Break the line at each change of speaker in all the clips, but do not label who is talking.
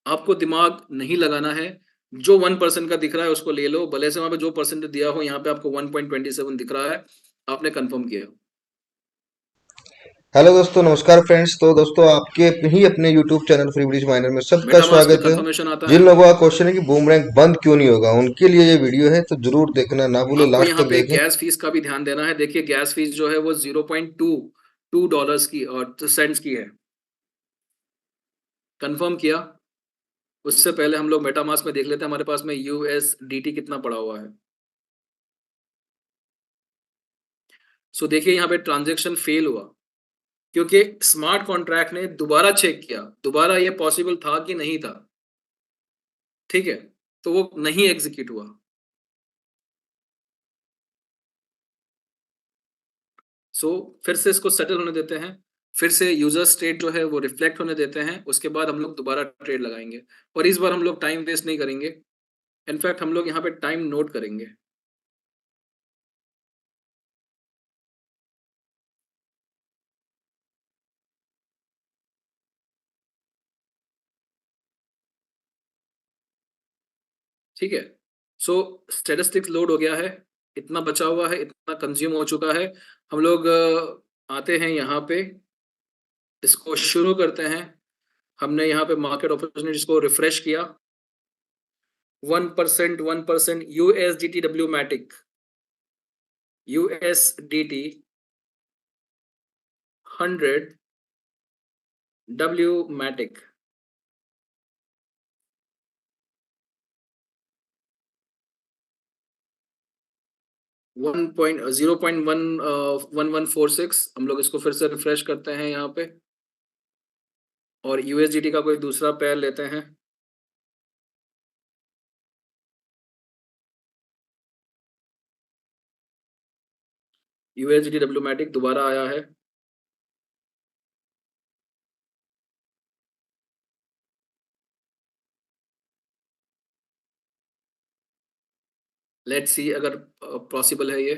आपको दिमाग नहीं लगाना है, जो 1% का दिख रहा है उसको ले लो, भले से वहाँ पे जो परसेंट दिया हो, यहाँ पे आपको 1.27 दिख रहा है, आपने कंफर्म किया।
हेलो दोस्तों, नमस्कार फ्रेंड्स। तो दोस्तों, आपके ही अपने YouTube channel free bridge minor में सबका
मेटामास्क पे
स्वागत है।
कंफर्मेशन आता
जिन
है,
लोगों का क्वेश्चन है कि बूमरैंक बंद क्यों नहीं होगा, उनके लिए ये वीडियो है, तो जरूर देखना ना भूले,
आपको
लास्ट
यहाँ
तक
पे
देखें।
गैस फीस का भी ध्यान देना है। देखिए गैस फीस जो है वो 0.22 डॉलर्स की और सेंट्स की है। कंफर्म किया। उससे पहले हम लोग मेटामास्क में देख लेते हैं हमारे पास में यूएसडीटी कितना पड़ा हुआ है। सो देखिए यहाँ पे ट्रांजेक्शन फेल हुआ, क्योंकि स्मार्ट कॉन्ट्रैक्ट ने दोबारा चेक किया, दोबारा ये पॉसिबल था कि नहीं था, ठीक है, तो वो नहीं एग्जीक्यूट हुआ। सो फिर से इसको सेटल होने देते हैं, फिर से यूजर स्टेट जो है वो रिफ्लेक्ट होने देते हैं, उसके बाद हम लोग दोबारा ट्रेड लगाएंगे। और इस बार हम लोग टाइम वेस्ट नहीं करेंगे, इनफैक्ट हम लोग यहाँ पे टाइम नोट करेंगे। ठीक है। सो स्टेटिस्टिक्स लोड हो गया है, इतना बचा हुआ है, इतना कंज्यूम हो चुका है। हम लोग आते हैं यहाँ पे, इसको शुरू करते हैं। हमने यहाँ पे मार्केट अपॉर्चुनिटीज को रिफ्रेश किया। 1% USDT W Matic, USDT 100 W Matic. 0.1146, हम लोग इसको फिर से रिफ्रेश करते हैं यहाँ पे, और यूएसडीटी का कोई दूसरा पेयर लेते हैं। यूएसडीटी डब्ल्यू मैटिक दोबारा आया है। लेट्स सी अगर पॉसिबल है ये।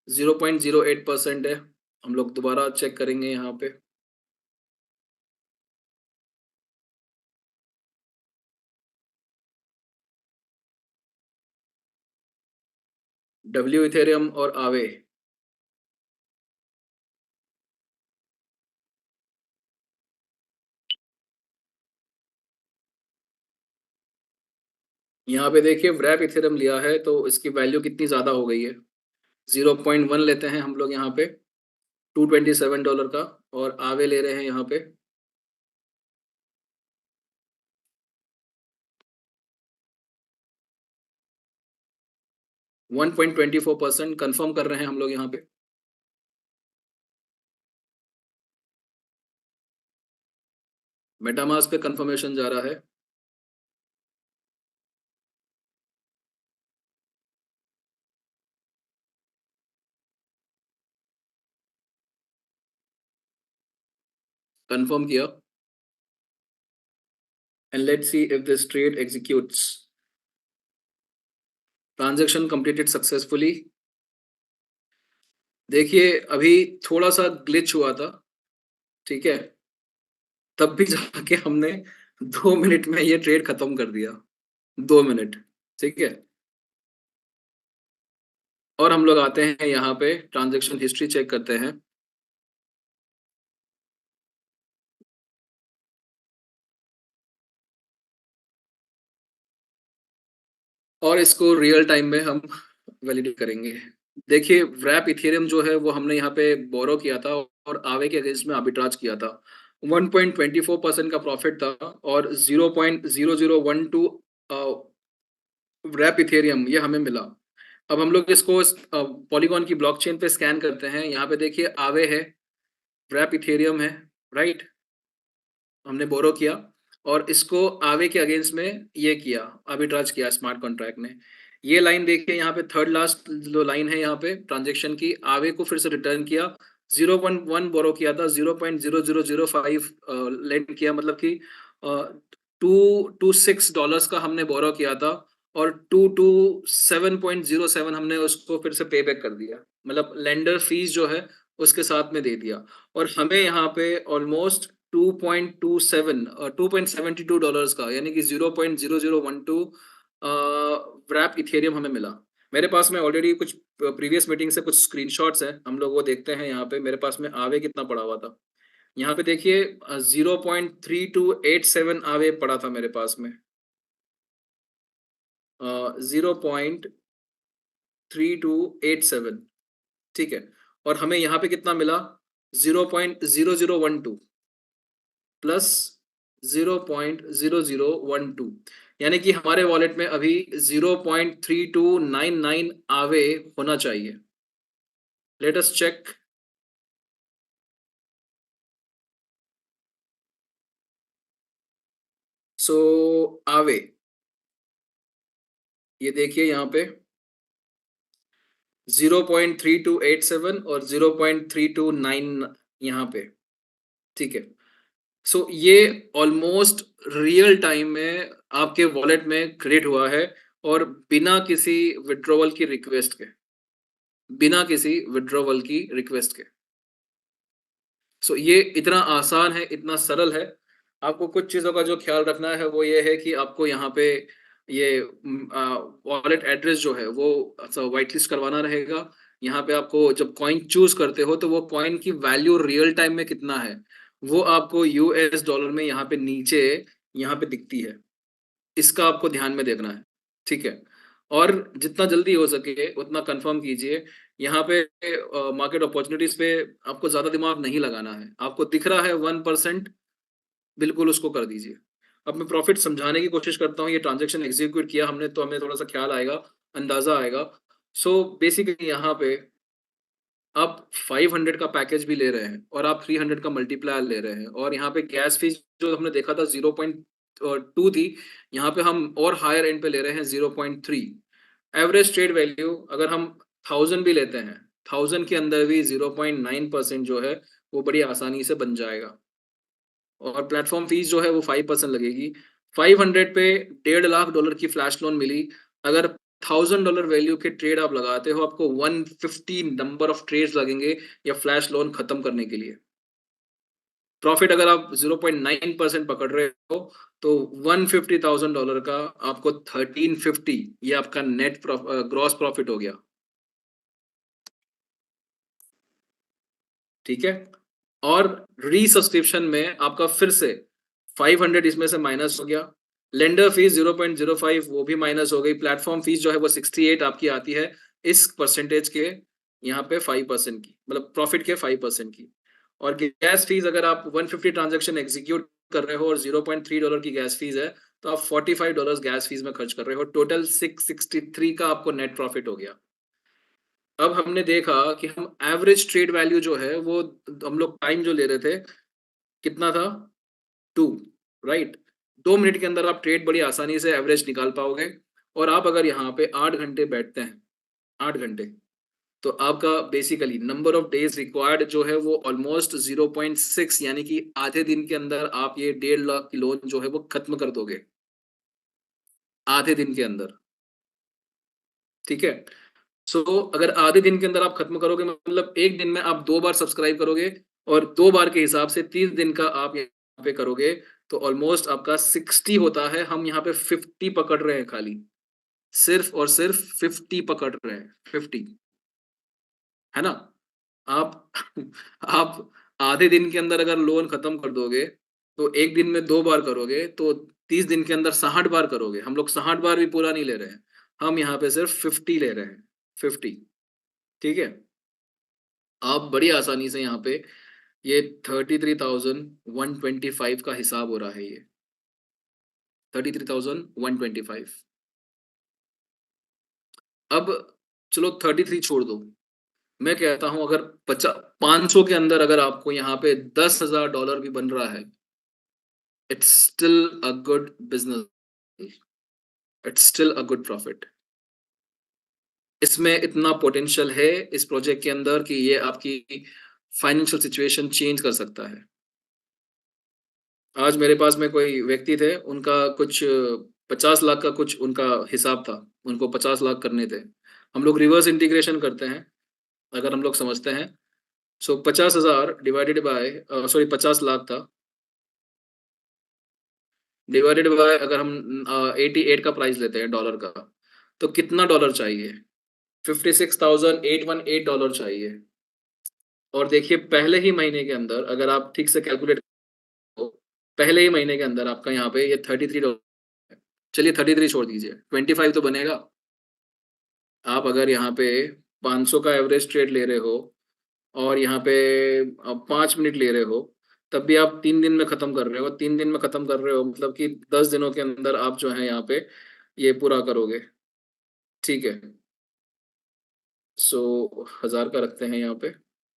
0.08% है। हम लोग दोबारा चेक करेंगे यहाँ पे। डब्ल्यू इथेरियम और आवे, यहाँ पे देखिए व्रैप इथेरियम लिया है तो इसकी वैल्यू कितनी ज्यादा हो गई है। 0.1 लेते हैं हम लोग यहाँ पे, $227 का। और आवे ले रहे हैं यहाँ पे, 1.24%। कंफर्म कर रहे हैं हम लोग यहाँ पे। मेटामास्क पे कंफर्मेशन जा रहा है। कंफर्म किया, and let's see if this trade executes. Transaction completed successfully. देखिए अभी थोड़ा सा ग्लिच हुआ था, ठीक है, तब भी जाके हमने 2 मिनट में ये ट्रेड खत्म कर दिया। 2 मिनट, ठीक है। और हम लोग आते हैं यहाँ पे ट्रांजैक्शन हिस्ट्री चेक करते हैं। और इसको रियल टाइम में हम वैलिडेट करेंगे। देखिए व्रैप इथेरियम जो है वो हमने यहाँ पे बोरो किया था, और आवे के अगेंस्ट में आर्बिट्राज किया था। 1.24% का प्रॉफिट था, और 0.0012 रैप इथेरियम ये हमें मिला। अब हम लोग इसको पॉलीगॉन की ब्लॉकचेन पे स्कैन करते हैं। यहाँ पे देखिए आवे है, रैप इथेरियम है, राइट, हमने बोरो किया, और इसको आवे के अगेंस्ट में ये किया, आर्बिट्राज किया स्मार्ट कॉन्ट्रैक्ट ने। ये लाइन देखिए यहाँ पे, थर्ड लास्ट जो लाइन है यहाँ पे ट्रांजेक्शन की, आवे को फिर से रिटर्न किया। 0.1 बोरो किया था, 0.0005 लेंड किया, मतलब कि $226 का हमने बोरो किया था, और 227.07 हमने उसको फिर से पे बैक कर दिया, मतलब लेंडर फीस जो है उसके साथ में दे दिया। और हमें यहाँ पे ऑलमोस्ट $2.72 का, यानी कि 0.0012 व्रैप इथेरियम हमें मिला। मेरे पास में ऑलरेडी कुछ प्रीवियस मीटिंग से कुछ स्क्रीनशॉट्स हैं, हम लोग वो देखते हैं। यहाँ पे मेरे पास में आवे कितना पड़ा हुआ था, यहाँ पे देखिए 0.3287 आवे पड़ा था मेरे पास में, 0.3287, ठीक है। और हमें यहाँ पे कितना मिला, 0.0012 प्लस 0.0012, यानी कि हमारे वॉलेट में अभी 0.3299 आवे होना चाहिए। Let us check. सो आवे, ये देखिए यहाँ पे 0.3287 और 0.329 यहाँ पे, ठीक है। सो ये ऑलमोस्ट रियल टाइम में आपके वॉलेट में क्रेडिट हुआ है, और बिना किसी विड्रॉवल की रिक्वेस्ट के, बिना किसी विड्रॉवल की रिक्वेस्ट के। सो ये इतना आसान है, इतना सरल है। आपको कुछ चीज़ों का जो ख्याल रखना है वो ये है कि आपको यहाँ पे ये वॉलेट एड्रेस जो है वो व्हाइट लिस्ट करवाना रहेगा। यहाँ पे आपको जब कॉइन चूज करते हो तो वो कॉइन की वैल्यू रियल टाइम में कितना है वो आपको यूएस डॉलर में यहाँ पे नीचे यहाँ पे दिखती है, इसका आपको ध्यान में देखना है, ठीक है। और जितना जल्दी हो सके उतना कंफर्म कीजिए। यहाँ पे मार्केट अपॉर्चुनिटीज पे आपको ज्यादा दिमाग नहीं लगाना है। आपको दिख रहा है 1%, बिल्कुल उसको कर दीजिए। अब मैं प्रॉफिट समझाने की कोशिश करता हूँ। ये ट्रांजेक्शन एग्जीक्यूट किया हमने तो हमें थोड़ा सा ख्याल आएगा, अंदाजा आएगा। सो बेसिकली यहाँ पे आप 500 का पैकेज भी ले रहे हैं और आप 300 का मल्टीप्लायर ले रहे हैं, और यहाँ पे गैस फीस जो हमने देखा था 0.2 थी, यहाँ पे हम और हायर एंड पे ले रहे हैं 0.3। एवरेज ट्रेड वैल्यू अगर हम 1000 भी लेते हैं, 1000 के अंदर भी 0.9% जो है वो बड़ी आसानी से बन जाएगा। और प्लेटफॉर्म फीस जो है वो 5% लगेगी। 500 पे $1.5 लाख की फ्लैश लोन मिली। अगर $1000 वैल्यू के ट्रेड आप लगाते हो, आपको 150 नंबर ऑफ ट्रेड्स लगेंगे या फ्लैश लोन खत्म करने के लिए। प्रॉफिट अगर आप 0.9% पकड़ रहे हो तो $150,000 का आपको 1350, ये आपका नेट ग्रॉस प्रॉफिट हो गया, ठीक है। और रीसब्सक्रिप्शन में आपका फिर से 500 इसमें से माइनस हो गया। लेंडर फीस 0.05 वो भी माइनस हो गई। प्लेटफॉर्म फीस जो है वो 68 आपकी आती है इस परसेंटेज के, यहाँ पे 5% की, मतलब प्रॉफिट के 5% की। और गैस फीस अगर आप 150 ट्रांजेक्शन एग्जीक्यूट कर रहे हो और $0.3 की गैस फीस है, तो आप $45 गैस फीस में खर्च कर रहे हो। टोटल 663 का आपको नेट प्रॉफिट हो गया। अब हमने देखा कि हम एवरेज ट्रेड वैल्यू जो है वो, हम लोग टाइम जो ले रहे थे कितना था, 2, राइट। 2 मिनट के अंदर आप ट्रेड बड़ी आसानी से एवरेज निकाल पाओगे। और आप अगर यहाँ पे 8 घंटे बैठते हैं, 8 घंटे, तो आपका basically number of days required जो है वो ऑलमोस्ट 0.6, यानी कि आधे दिन के अंदर आप ये 1.5 लाख की लोन जो है वो खत्म कर दोगे, आधे दिन के अंदर, ठीक है। सो अगर आधे दिन के अंदर आप खत्म करोगे, मतलब एक दिन में आप 2 बार सब्सक्राइब करोगे और 2 बार के हिसाब से 30 दिन का आप यहाँ पे करोगे, तो ऑलमोस्ट आपका 60 होता है। हम यहाँ पे 50 पकड़ रहे हैं खाली, सिर्फ और सिर्फ 50 पकड़ रहे हैं, 50, है ना। आप आप आधे दिन के अंदर अगर लोन खत्म कर दोगे, तो एक दिन में 2 बार करोगे तो 30 दिन के अंदर 60 बार करोगे। हम लोग 60 बार भी पूरा नहीं ले रहे हैं, हम यहाँ पे सिर्फ 50 ले रहे हैं, 50, ठीक है। आप बड़ी आसानी से यहाँ पे ये 33,125 का हिसाब हो रहा है, ये 33,125। अब चलो 33 छोड़ दो, मैं कहता हूं अगर 500 के अंदर अगर आपको यहाँ पे $10,000 भी बन रहा है, it's still a good business, it's still a good profit. इसमें इतना पोटेंशियल है इस प्रोजेक्ट के अंदर कि ये आपकी फाइनेंशियल सिचुएशन चेंज कर सकता है। आज मेरे पास में कोई व्यक्ति थे, उनका कुछ 50 लाख का कुछ उनका हिसाब था, उनको 50 लाख करने थे। हम लोग रिवर्स इंटीग्रेशन करते हैं, अगर हम लोग समझते हैं। सो 50,000 डिवाइडेड बाय, सॉरी 50 लाख था, डिवाइडेड बाय, अगर हम 88 का प्राइस लेते हैं डॉलर का, तो कितना डॉलर चाहिए? $56,818 चाहिए। और देखिए पहले ही महीने के अंदर अगर आप ठीक से कैलकुलेट करो, पहले ही महीने के अंदर आपका यहाँ पे ये $33, चलिए 33 छोड़ दीजिए, 25 तो बनेगा। आप अगर यहाँ पे 500 का एवरेज ट्रेड ले रहे हो और यहाँ पे 5 मिनट ले रहे हो, तब भी आप 3 दिन में खत्म कर रहे हो। 3 दिन में खत्म कर रहे हो मतलब कि 10 दिनों के अंदर आप जो है यहाँ पे ये पूरा करोगे। ठीक है, सो 1000 का रखते हैं यहाँ पे।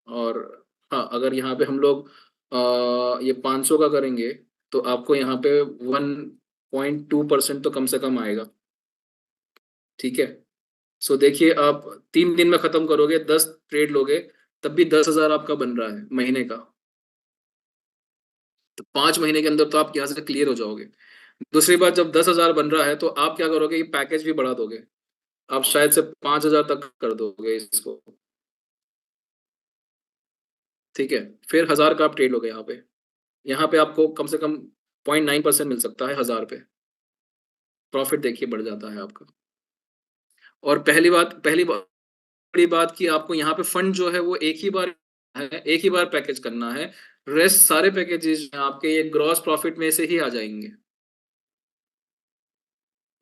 और हाँ, अगर यहाँ पे हम लोग ये 500 का करेंगे तो आपको यहाँ पे 1.2% तो कम से कम आएगा। ठीक है, सो देखिए आप 3 दिन में खत्म करोगे, 10 ट्रेड लोगे, तब भी 10,000 आपका बन रहा है महीने का। तो 5 महीने के अंदर तो आप यहाँ से क्लियर हो जाओगे। दूसरी बात, जब 10,000 बन रहा है तो आप क्या करोगे, ये पैकेज भी बढ़ा दोगे। आप शायद से 5,000 तक कर दोगे इसको। ठीक है, फिर 1000 का आप ट्रेड लोगे यहाँ पे। यहाँ पे आपको कम से कम 0.9% मिल सकता है 1000 पे। प्रॉफिट देखिए बढ़ जाता है आपका। और बड़ी बात कि आपको यहाँ पे फंड जो है वो एक ही बार पैकेज करना है। रेस्ट सारे पैकेजेस आपके ये ग्रॉस प्रॉफिट में से ही आ जाएंगे।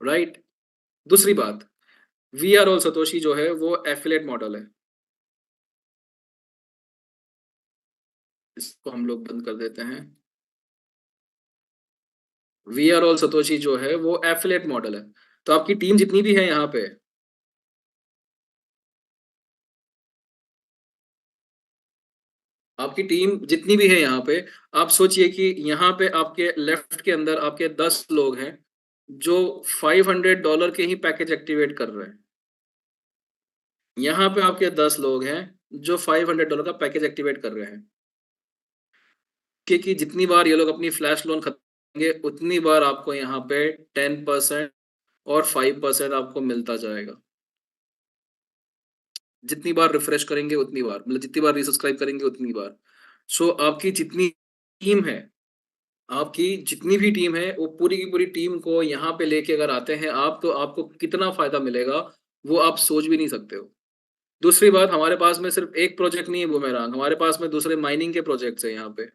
राइट। दूसरी बात, वी आर ऑल सतोशी जो है वो एफिलेट मॉडल है। इसको हम लोग बंद कर देते हैं। वी आर ऑल सतोशी जो है वो एफिलेट मॉडल है। तो आपकी टीम जितनी भी है यहाँ पे, आपकी टीम जितनी भी है यहाँ पे, आप सोचिए कि यहाँ पे आपके लेफ्ट के अंदर आपके 10 लोग हैं जो $500 के ही पैकेज एक्टिवेट कर रहे हैं। यहाँ पे आपके 10 लोग हैं जो $500 का पैकेज एक्टिवेट कर रहे हैं। क्योंकि जितनी बार ये लोग अपनी फ्लैश लोन खत्म करेंगे, उतनी बार आपको यहाँ पे 10% और 5% आपको मिलता जाएगा। जितनी बार रिफ्रेश करेंगे उतनी बार, मतलब जितनी बार रीसब्सक्राइब करेंगे उतनी बार। सो आपकी जितनी टीम है, आपकी जितनी भी टीम है, वो पूरी की पूरी टीम को यहाँ पे लेके अगर आते हैं आप, तो आपको कितना फायदा मिलेगा वो आप सोच भी नहीं सकते हो। दूसरी बात, हमारे पास में सिर्फ एक प्रोजेक्ट नहीं है बूमेरांग, हमारे पास में दूसरे माइनिंग के प्रोजेक्ट्स हैं यहाँ पे।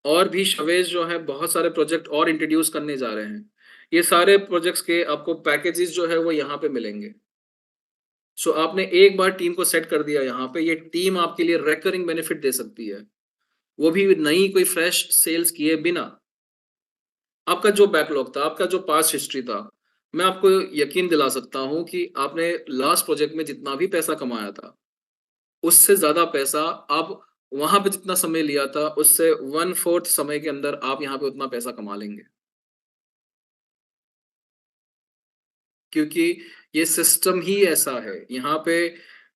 और भी शवेज जो है बहुत सारे प्रोजेक्ट और इंट्रोड्यूस करने जा रहे हैं। ये सारे प्रोजेक्ट्स के आपको पैकेजेस जो है वो यहाँ पे मिलेंगे। सो आपने एक बार टीम को सेट कर दिया यहाँ पे, ये टीम आपके लिए रेकरिंग बेनिफिट दे सकती है, वो भी नई कोई फ्रेश सेल्स किए बिना। आपका जो बैकलॉग था, आपका जो पास्ट हिस्ट्री था, मैं आपको यकीन दिला सकता हूँ कि आपने लास्ट प्रोजेक्ट में जितना भी पैसा कमाया था, उससे ज्यादा पैसा आप वहां पे जितना समय लिया था उससे 1/4 समय के अंदर आप यहाँ पे उतना पैसा कमा लेंगे। क्योंकि ये सिस्टम ही ऐसा है यहाँ पे।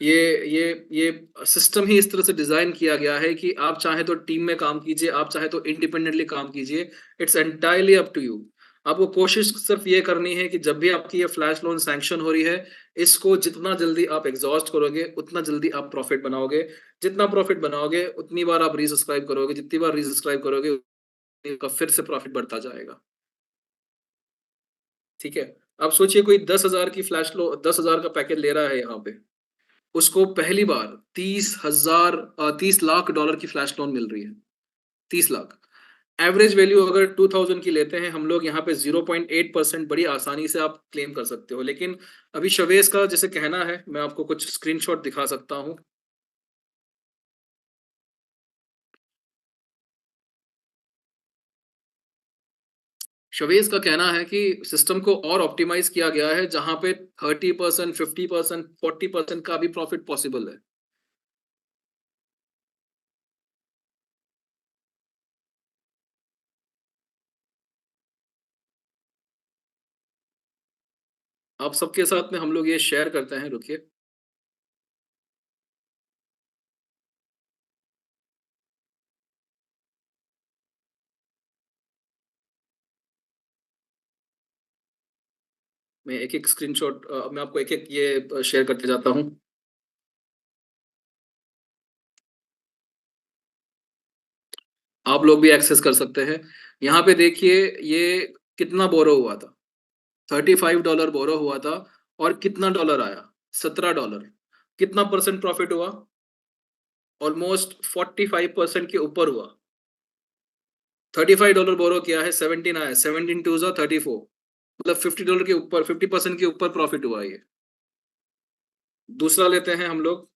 ये ये सिस्टम ही इस तरह से डिजाइन किया गया है कि आप चाहे तो टीम में काम कीजिए, आप चाहे तो इंडिपेंडेंटली काम कीजिए। It's entirely up to you. आपको कोशिश सिर्फ ये करनी है कि जब भी आपकी ये फ्लैश लोन सैंक्शन हो रही है, इसको जितना जल्दी आप एग्जॉस्ट करोगे उतना जल्दी आप प्रॉफिट बनाओगे। जितना प्रॉफिट बनाओगे उतनी बार आप रीसब्सक्राइब करोगे, जितनी बार रीसब्सक्राइब करोगे उतनी का फिर से प्रॉफिट बढ़ता जाएगा। ठीक है, आप सोचिए कोई 10,000 की फ्लैश लो, 10,000 का पैकेज ले रहा है यहाँ पे, उसको पहली बार 30 लाख डॉलर की फ्लैश लोन मिल रही है। 30 लाख। एवरेज वैल्यू अगर 2000 की लेते हैं हम लोग यहाँ पे, 0.8% बड़ी आसानी से आप क्लेम कर सकते हो। लेकिन अभी शवेश का जैसे कहना है, मैं आपको कुछ स्क्रीनशॉट दिखा सकता हूँ। शवेश का कहना है कि सिस्टम को और ऑप्टिमाइज किया गया है, जहां पे 30%, 50%, 40% का भी प्रॉफिट पॉसिबल है। आप सबके साथ में हम लोग ये शेयर करते हैं, रुकिए। मैं एक एक स्क्रीनशॉट, मैं आपको एक एक ये शेयर करते जाता हूँ। आप लोग भी एक्सेस कर सकते हैं। यहाँ पे देखिए, ये कितना बोरो हुआ था? $35 बोरो हुआ था और कितना डॉलर आया? $17। कितना परसेंट प्रॉफिट हुआ? ऑलमोस्ट 45% के ऊपर हुआ। $35 बोरो किया है, 17 आया, 17 टू 34, मतलब $50 के ऊपर, 50% के ऊपर प्रॉफिट हुआ ये। दूसरा लेते हैं हम लोग।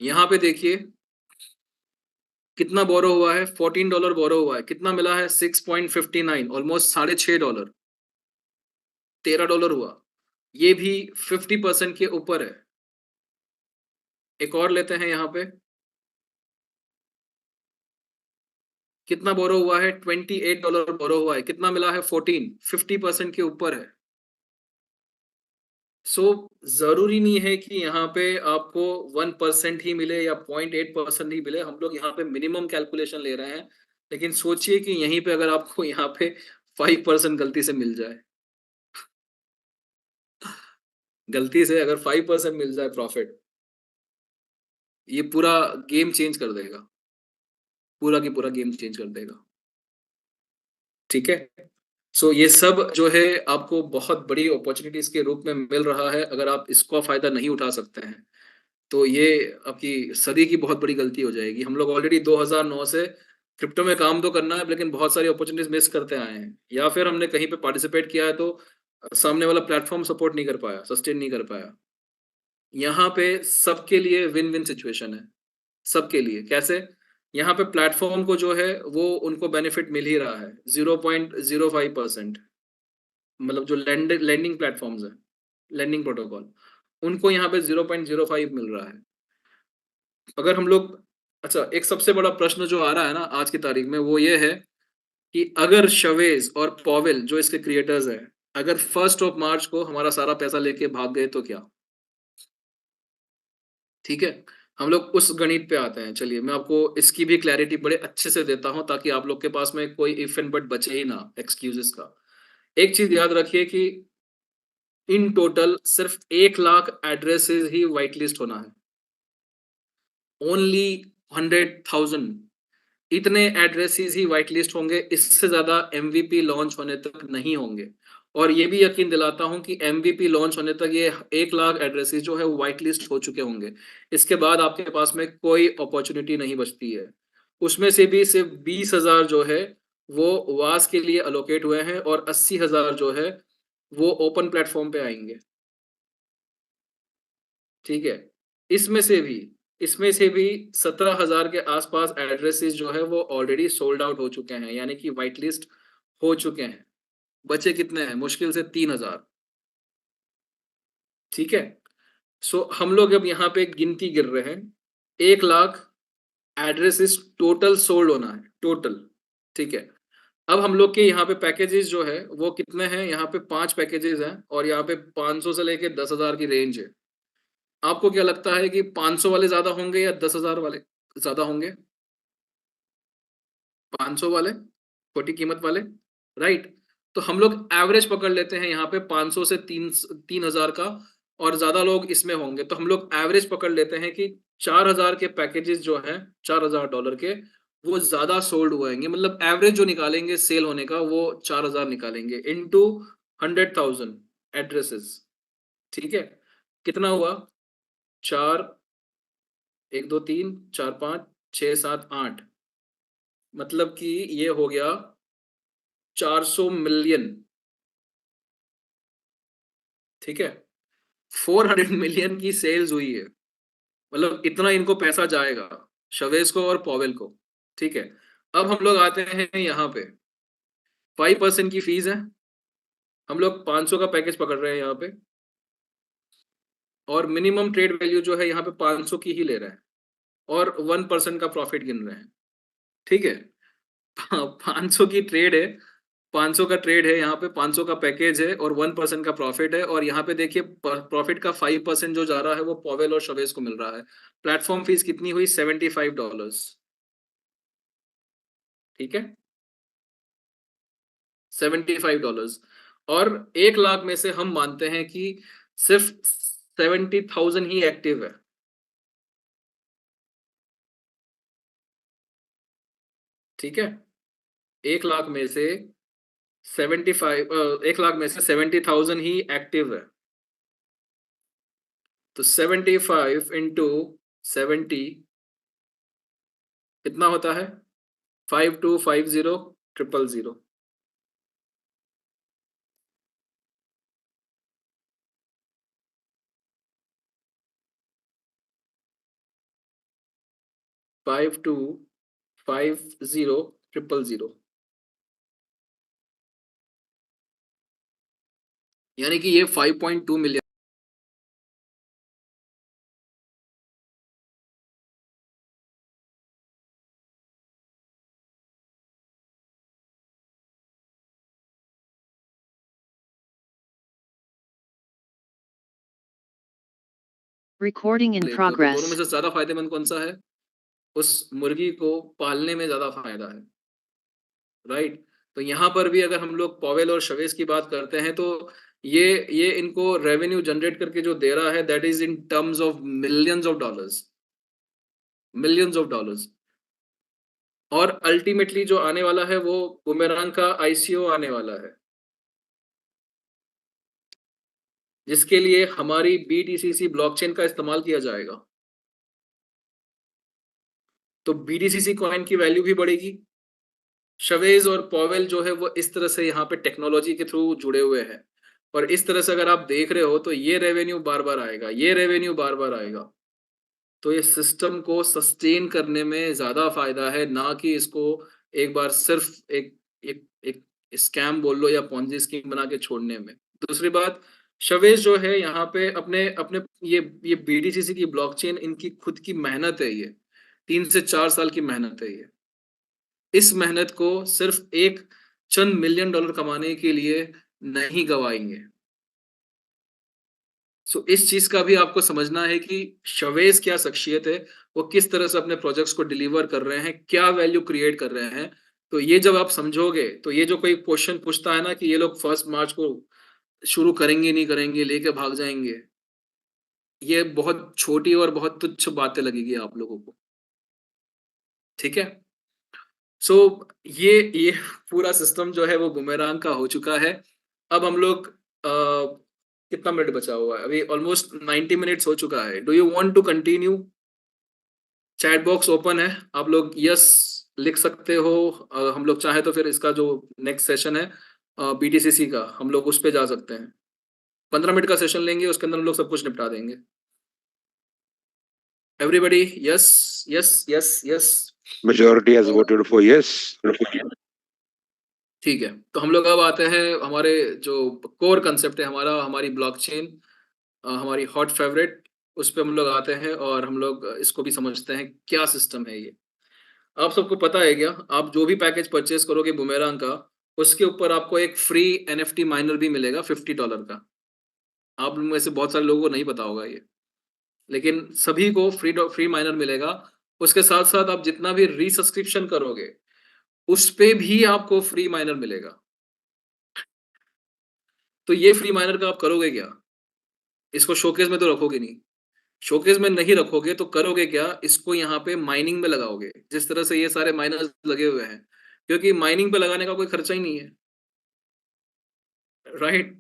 यहां पे देखिए कितना बोरो हुआ है, $14 बोरो हुआ है, कितना मिला है? 6.59, ऑलमोस्ट $6.5। $13 हुआ, ये भी 50% के ऊपर है। एक और लेते हैं यहाँ पे, कितना बोरो हुआ है? $28 बोरो हुआ है, कितना मिला है? 14, 50% के ऊपर है। सो जरूरी नहीं है कि यहाँ पे आपको 1% ही मिले या 0.8% ही मिले, हम लोग यहाँ पे मिनिमम कैलकुलेशन ले रहे हैं। लेकिन सोचिए कि यहीं पे अगर आपको यहाँ पे 5% गलती से मिल जाए, गलती से अगर 5% मिल जाए प्रॉफिट, ये पूरा गेम चेंज कर देगा, पूरा की पूरा गेम चेंज कर देगा। ठीक है। सो ये सब जो है आपको बहुत बड़ी अपॉर्चुनिटीज के रूप में मिल रहा है। अगर आप इसका फायदा नहीं उठा सकते हैं तो ये आपकी सदी की बहुत बड़ी गलती हो जाएगी। हम लोग ऑलरेडी 2009 से क्रिप्टो में काम तो करना है, लेकिन बहुत सारी अपॉर्चुनिटीज मिस करते आए हैं, या फिर हमने कहीं पे पार्टिसिपेट किया है तो सामने वाला प्लेटफॉर्म सपोर्ट नहीं कर पाया, सस्टेन नहीं कर पाया। यहाँ पे सबके लिए विन विन सिचुएशन है। सबके लिए कैसे? यहाँ पे प्लेटफॉर्म को जो है वो उनको बेनिफिट मिल ही रहा है, 0.05%। मतलब जो लैंडिंग प्लेटफॉर्म्स है, लैंडिंग प्रोटोकॉल, उनको यहाँ पे 0.05 मिल रहा है। अगर हम लोग, अच्छा, एक सबसे बड़ा प्रश्न जो आ रहा है ना आज की तारीख में, वो ये है कि अगर शवेज और पॉवेल जो इसके क्रिएटर्स हैं, अगर 1 मार्च को हमारा सारा पैसा लेके भाग गए तो क्या? ठीक है, हम लोग उस गणित पे आते हैं। चलिए मैं आपको इसकी भी क्लैरिटी बड़े अच्छे से देता हूं, ताकि आप लोग के पास में कोई इफ एंड बट बचे ही ना एक्सक्यूजेस का। एक चीज याद रखिए कि इन टोटल सिर्फ 1 लाख एड्रेसेस ही वाइट लिस्ट होना है। ओनली 100,000, इतने एड्रेसेस ही वाइट लिस्ट होंगे, इससे ज्यादा एमवीपी लॉन्च होने तक नहीं होंगे। और ये भी यकीन दिलाता हूं कि एमवीपी लॉन्च होने तक ये 1 लाख एड्रेसेस जो है वो वाइट लिस्ट हो चुके होंगे। इसके बाद आपके पास में कोई अपॉर्चुनिटी नहीं बचती है। उसमें से भी सिर्फ 20,000 जो है वो वास के लिए अलोकेट हुए हैं, और 80,000 जो है वो ओपन प्लेटफॉर्म पे आएंगे। ठीक है। इसमें से भी इसमें से भी 17,000 के आसपास एड्रेसेस जो है वो ऑलरेडी सोल्ड आउट हो चुके हैं, यानी कि वाइट लिस्ट हो चुके हैं। बचे कितने हैं? मुश्किल से 3,000। ठीक है। सो हम लोग अब यहाँ पे गिनती गिर रहे हैं, 1 लाख एड्रेसेस टोटल सोल्ड होना है, टोटल। ठीक है। अब हम लोग के यहाँ पे पैकेजेस जो है वो कितने हैं? यहाँ पे 5 पैकेजेस हैं, और यहाँ पे 500 से लेके 10,000 की रेंज है। आपको क्या लगता है कि 500 वाले ज्यादा होंगे या 10,000 वाले ज्यादा होंगे? 500 वाले, छोटी कीमत वाले, राइट। तो हम लोग एवरेज पकड़ लेते हैं यहाँ पे 500 से 3,000 का, और ज्यादा लोग इसमें होंगे तो हम लोग एवरेज पकड़ लेते हैं कि 4,000 के पैकेजेस जो हैं, $4,000 के, वो ज्यादा सोल्ड हुएंगे। मतलब एवरेज जो निकालेंगे सेल होने का वो 4,000 निकालेंगे इनटू 100,000 एड्रेसेस। ठीक है। कितना हुआ? चार, 1 2 3 4 5 6 7 8, मतलब कि ये हो गया 400 मिलियन। ठीक है। 400 मिलियन की सेल्स हुई है, मतलब इतना इनको पैसा जाएगा, शवेज को और पॉवेल को। ठीक है। अब हम लोग आते हैं यहाँ पे, 5% की फीस है। हम लोग 500 का पैकेज पकड़ रहे हैं यहाँ पे, और मिनिमम ट्रेड वैल्यू जो है यहाँ पे 500 की ही ले रहे हैं, और 1% का प्रॉफिट गिन रहे हैं। ठीक है। 500 की ट्रेड है, 500 का ट्रेड है यहाँ पे, 500 का पैकेज है, और 1% का प्रॉफिट है। और यहाँ पे देखिए प्रॉफिट का 5% जो जा रहा है वो पॉवेल और शवेज को मिल रहा है। प्लेटफॉर्म फीस कितनी हुई? $75। ठीक है, $75। और 1 लाख में से हम मानते हैं कि सिर्फ 70,000 ही एक्टिव है। ठीक है, 1 लाख में से 70,000 ही एक्टिव है। तो 75 इंटू 70 कितना होता है? 5250,000। 5250,000, यानी कि ये 5.2 मिलियन।
Recording in
लेते हो तो दोनों में
progress.
से ज्यादा फायदेमंद कौन सा है? उस मुर्गी को पालने में ज्यादा फायदा है, राइट। तो यहाँ पर भी अगर हम लोग पॉवेल और शवेस की बात करते हैं तो ये इनको रेवेन्यू जनरेट करके जो दे रहा है, that is in terms of millions of dollars, millions of dollars. और अल्टीमेटली जो आने वाला है वो बुमेरांग का आईसीओ आने वाला है, जिसके लिए हमारी BTCC ब्लॉकचेन का इस्तेमाल किया जाएगा। तो BTCC कॉइन की वैल्यू भी बढ़ेगी। शवेज और पॉवेल जो है वो इस तरह से यहाँ पे टेक्नोलॉजी के थ्रू जुड़े हुए हैं, और इस तरह से अगर आप देख रहे हो तो ये रेवेन्यू बार बार आएगा, ये रेवेन्यू बार बार आएगा। तो ये सिस्टम को सस्टेन करने में ज्यादा फायदा है, ना कि इसको एक बार सिर्फ एक स्कैम बोल लो या पॉन्जी स्कीम बना के छोड़ने में। दूसरी बात, शवेज जो है यहाँ पे अपने अपने ये BTCC की ब्लॉकचेन इनकी खुद की मेहनत है, ये 3 से 4 साल की मेहनत है। ये इस मेहनत को सिर्फ एक चंद मिलियन डॉलर कमाने के लिए नहीं गवाएंगे। सो इस चीज का भी आपको समझना है कि शवेज क्या शख्सियत है, वो किस तरह से अपने प्रोजेक्ट्स को डिलीवर कर रहे हैं, क्या वैल्यू क्रिएट कर रहे हैं। तो ये जब आप समझोगे तो ये जो कोई क्वेश्चन पूछता है ना कि ये लोग 1 मार्च को शुरू करेंगे नहीं करेंगे, लेके भाग जाएंगे, ये बहुत छोटी और बहुत तुच्छ बातें लगेगी आप लोगों को। ठीक है। सो ये पूरा सिस्टम जो है वो बुमेरांग का हो चुका है। अब हम लोग कितना मिनट बचा हुआ है? अभी ऑलमोस्ट 90 मिनट्स हो चुका है। Do you want to continue? Chat box open है, आप लोग यस लिख सकते हो। हम लोग चाहे तो फिर इसका जो नेक्स्ट सेशन है BTCC का, हम लोग उस पे जा सकते हैं। 15 मिनट का सेशन लेंगे, उसके अंदर हम लोग सब कुछ निपटा देंगे। Everybody yes yes yes yes.
Majority has voted for yes.
ठीक है, तो हम लोग अब आते हैं हमारे जो कोर कंसेप्ट है हमारा, हमारी ब्लॉकचेन, हमारी हॉट फेवरेट, उस पे हम लोग आते हैं और हम लोग इसको भी समझते हैं क्या सिस्टम है ये। आप सबको पता है क्या, आप जो भी पैकेज परचेज करोगे बुमेरांग का, उसके ऊपर आपको एक फ्री NFT माइनर भी मिलेगा $50 का। आप में से बहुत सारे लोगों को नहीं पता होगा ये, लेकिन सभी को फ्री माइनर मिलेगा। उसके साथ साथ आप जितना भी रीसब्सक्रिप्शन करोगे उस पे भी आपको फ्री माइनर मिलेगा। तो ये फ्री माइनर का आप करोगे क्या? इसको शोकेस में तो रखोगे नहीं। शोकेस में नहीं रखोगे तो करोगे क्या? इसको यहाँ पे माइनिंग में लगाओगे, जिस तरह से ये सारे माइनर्स लगे हुए हैं, क्योंकि माइनिंग पे लगाने का कोई खर्चा ही नहीं है, राइट।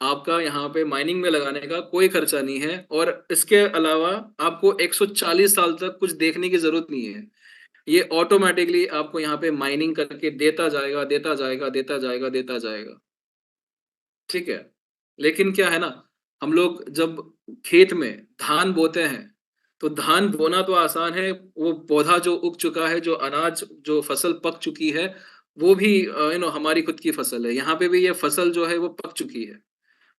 आपका यहाँ पे माइनिंग में लगाने का कोई खर्चा नहीं है, और इसके अलावा आपको 140 साल तक कुछ देखने की जरूरत नहीं है। ये ऑटोमेटिकली आपको यहाँ पे माइनिंग करके देता जाएगा, देता जाएगा, देता जाएगा, देता जाएगा। ठीक है। लेकिन क्या है ना, हम लोग जब खेत में धान बोते हैं तो धान बोना तो आसान है, वो पौधा जो उग चुका है, जो अनाज, जो फसल पक चुकी है, वो भी हमारी खुद की फसल है। यहाँ पे भी ये फसल जो है वो पक चुकी है,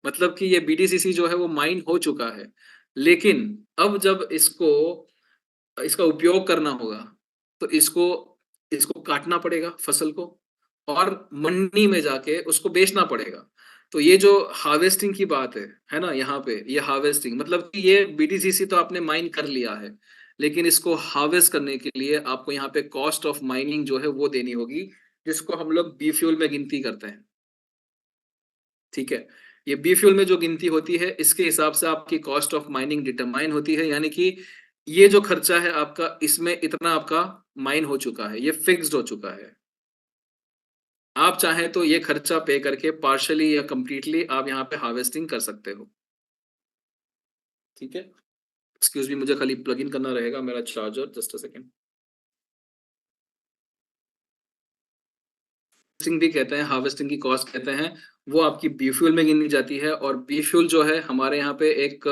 मतलब कि ये BTCC जो है वो माइन हो चुका है। लेकिन अब जब इसका उपयोग करना होगा तो इसको इसको काटना पड़ेगा फसल को, और मंडी में जाके उसको बेचना पड़ेगा। तो ये जो हार्वेस्टिंग की बात है ना, यहाँ पे ये हार्वेस्टिंग मतलब कि ये BTCC तो आपने माइन कर लिया है, लेकिन इसको हार्वेस्ट करने के लिए आपको यहाँ पे कॉस्ट ऑफ माइनिंग जो है वो देनी होगी, जिसको हम लोग बी फ्यूल में गिनती करते हैं। ठीक है। ये बी फ्यूल में जो गिनती होती है, इसके हिसाब से आपकी कॉस्ट ऑफ माइनिंग डिटरमाइन होती है, यानी कि ये जो खर्चा है आपका, इसमें इतना आपका माइन हो चुका है, ये फिक्स्ड हो चुका है। आप चाहें तो ये खर्चा पे करके पार्शियली या कंप्लीटली आप यहाँ पे हार्वेस्टिंग कर सकते हो। ठीक है, एक्सक्यूज मी, मुझे खाली प्लग इन करना रहेगा मेरा charger, just a second. Harvesting भी कहते हैं, हार्वेस्टिंग की कॉस्ट कहते हैं, वो आपकी बी फ्यूल में गिनी जाती है। और बी फ्यूल जो है हमारे यहाँ पे एक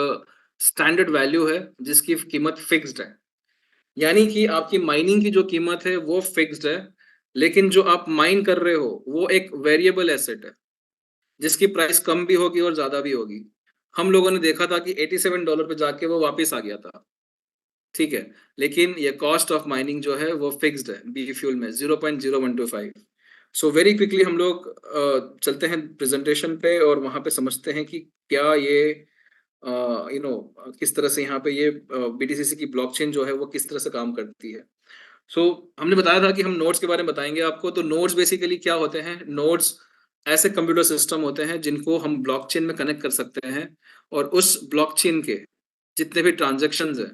स्टैंडर्ड वैल्यू है जिसकी कीमत फिक्स्ड है। यानी कि आपकी माइनिंग की जो कीमत है वो फिक्स्ड है, लेकिन जो आप माइन कर रहे हो वो एक वेरिएबल एसेट है जिसकी प्राइस कम भी होगी और ज्यादा भी होगी। हम लोगों ने देखा था कि $87 पे जाके वो वापस आ गया था। ठीक है, लेकिन ये कॉस्ट ऑफ माइनिंग जो है वो फिक्स्ड है बी फ्यूल में 0.0125। सो वेरी क्विकली हम लोग चलते हैं प्रेजेंटेशन पे और वहां पे समझते हैं कि क्या ये किस तरह से यहाँ पे ये बीटीसीसी की ब्लॉकचेन जो है वो किस तरह से काम करती है। सो हमने बताया था कि हम नोड्स के बारे में बताएंगे आपको। तो नोड्स बेसिकली क्या होते हैं? नोड्स ऐसे कंप्यूटर सिस्टम होते हैं जिनको हम ब्लॉकचेन में कनेक्ट कर सकते हैं, और उस ब्लॉकचेन के जितने भी ट्रांजैक्शंस हैं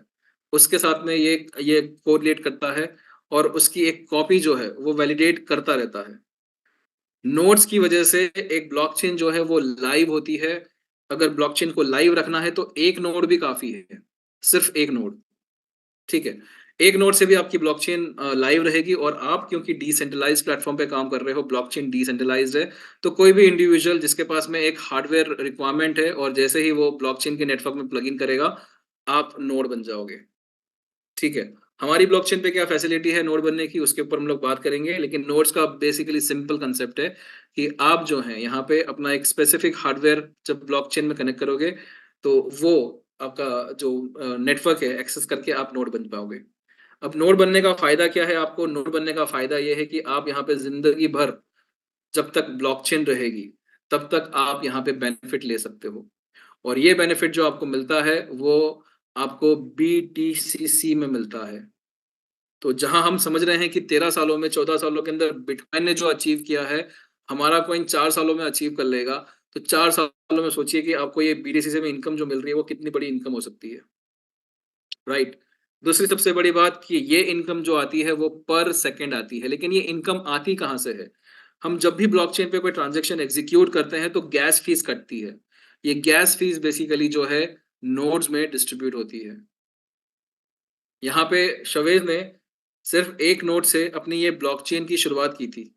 उसके साथ में ये कोरिलेट करता है, और उसकी एक कॉपी जो है वो वैलिडेट करता रहता है। नोड्स की वजह से एक ब्लॉकचेन जो है वो लाइव होती है। अगर ब्लॉकचेन को लाइव रखना है तो एक नोड भी काफी है, सिर्फ एक नोड। ठीक है, एक नोड से भी आपकी ब्लॉकचेन लाइव रहेगी। और आप क्योंकि डिसेंट्रलाइज्ड प्लेटफॉर्म पे काम कर रहे हो, ब्लॉकचेन डिसेंट्रलाइज्ड है, तो कोई भी इंडिविजुअल जिसके पास में एक हार्डवेयर रिक्वायरमेंट है और जैसे ही वो ब्लॉकचेन के नेटवर्क में प्लग इन करेगा, आप नोड बन जाओगे। ठीक है, हमारी ब्लॉकचेन पे क्या फैसिलिटी है नोड बनने की, उसके ऊपर हम लोग बात करेंगे। लेकिन नोड्स का बेसिकली सिंपल कंसेप्ट है कि आप जो है यहाँ पे अपना एक स्पेसिफिक हार्डवेयर जब ब्लॉकचेन में कनेक्ट करोगे तो वो आपका जो नेटवर्क है एक्सेस करके आप नोड बन पाओगे। अब नोड बनने का फायदा क्या है? आपको नोड बनने का फायदा ये है कि आप यहाँ पे जिंदगी भर जब तक ब्लॉकचेन रहेगी तब तक आप यहाँ पे बेनिफिट ले सकते हो। और ये बेनिफिट जो आपको मिलता है वो आपको BTCC में मिलता है। तो जहां हम समझ रहे हैं कि 13 सालों में, 14 सालों के अंदर बिटकॉइन ने जो अचीव किया है, हमारा कॉइन 4 सालों में अचीव कर लेगा। तो 4 सालों में सोचिए कि आपको ये BTC में इनकम जो मिल रही है वो कितनी बड़ी इनकम हो सकती है, राइट? दूसरी सबसे बड़ी बात कि ये इनकम जो आती है वो पर सेकंड आती है। लेकिन ये इनकम आती कहाँ से है? हम जब भी ब्लॉकचेन पे कोई ट्रांजेक्शन एग्जीक्यूट करते हैं तो गैस फीस कटती है। ये गैस फीस बेसिकली जो है नोड्स में डिस्ट्रीब्यूट होती है। यहाँ पे शवेज ने सिर्फ एक नोड से अपनी ये ब्लॉकचेन की शुरुआत की थी।